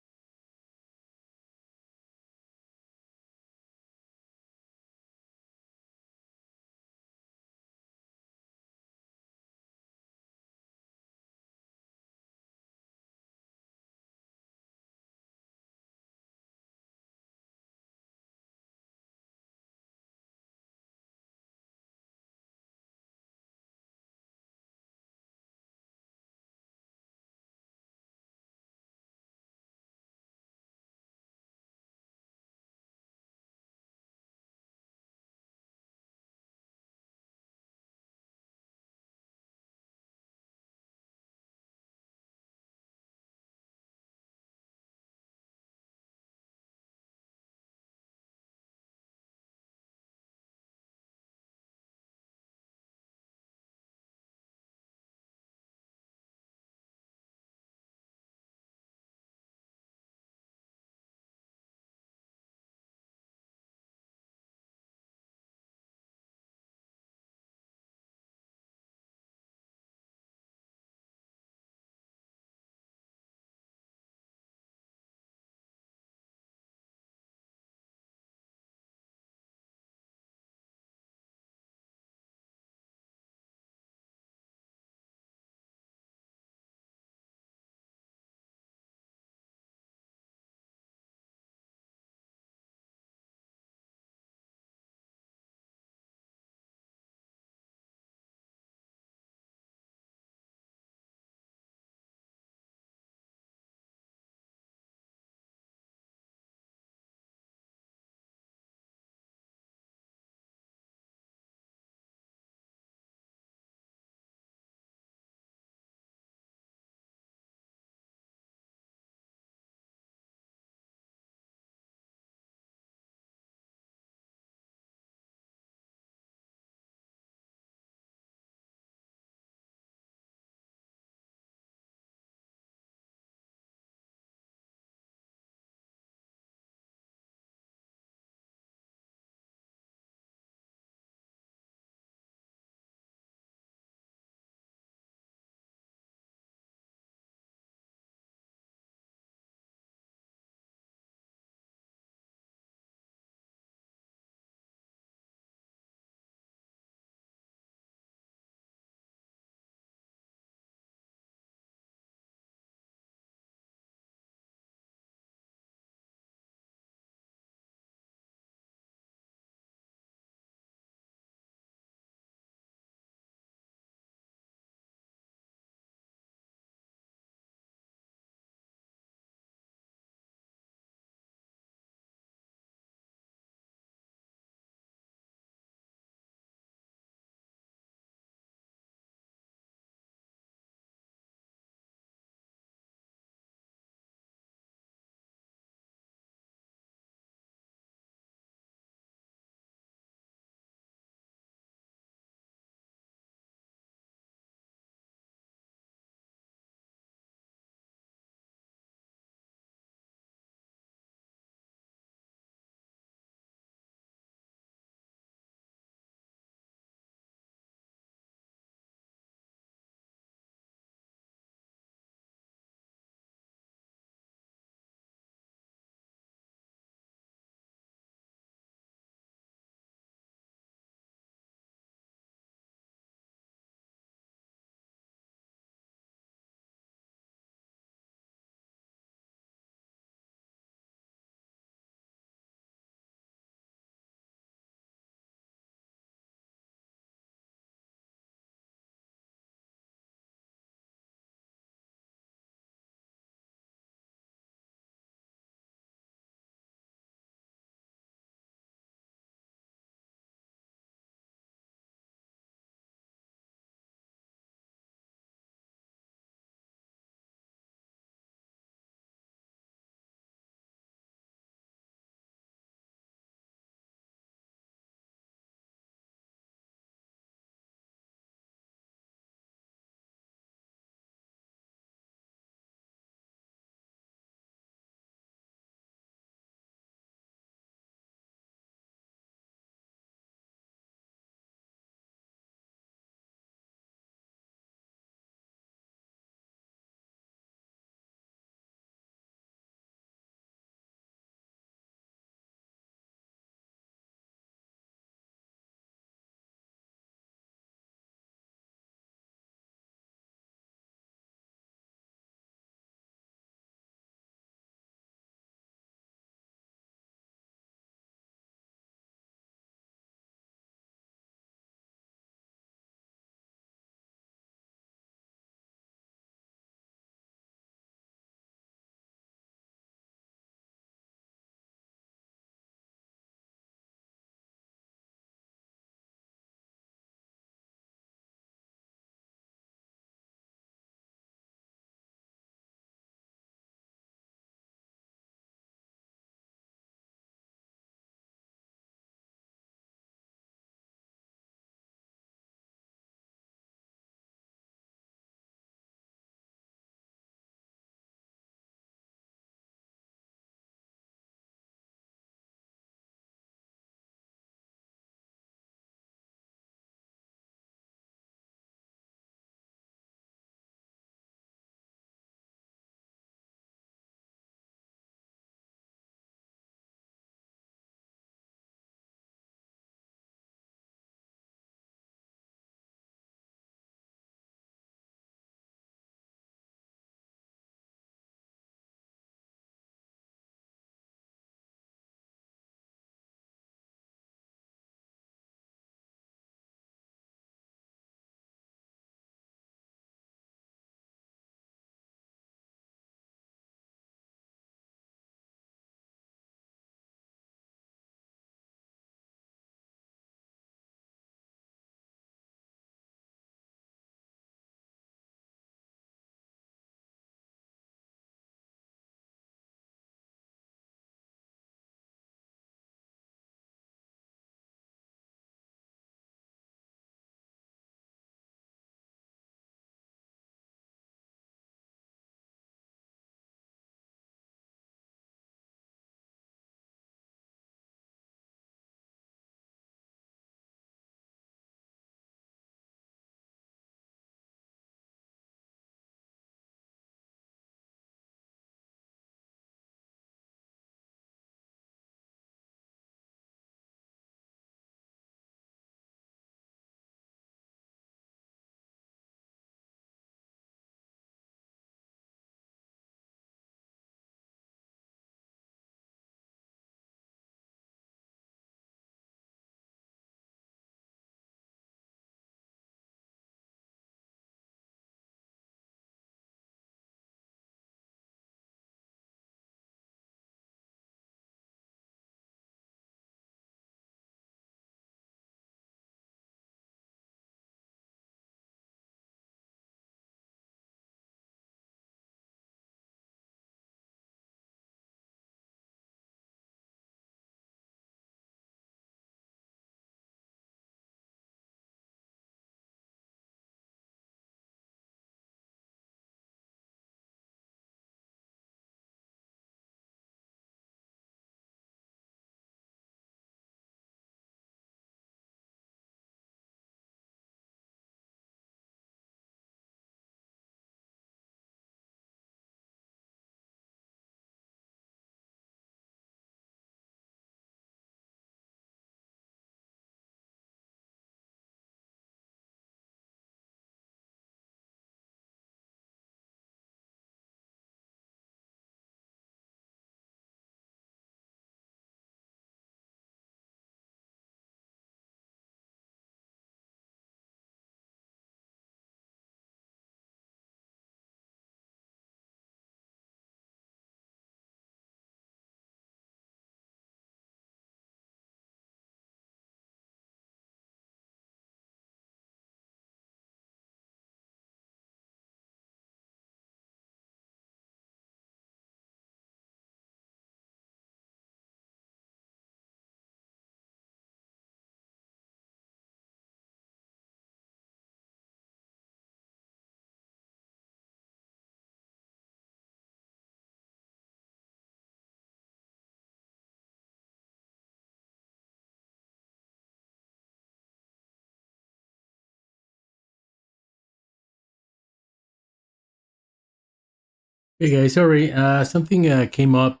Hey guys, sorry, something came up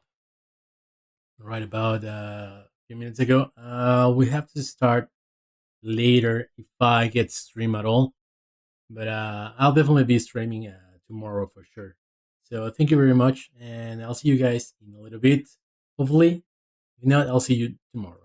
right about a few minutes ago. We have to start later if I get stream at all, but I'll definitely be streaming tomorrow for sure. So thank you very much, and I'll see you guys in a little bit. Hopefully, if not, I'll see you tomorrow.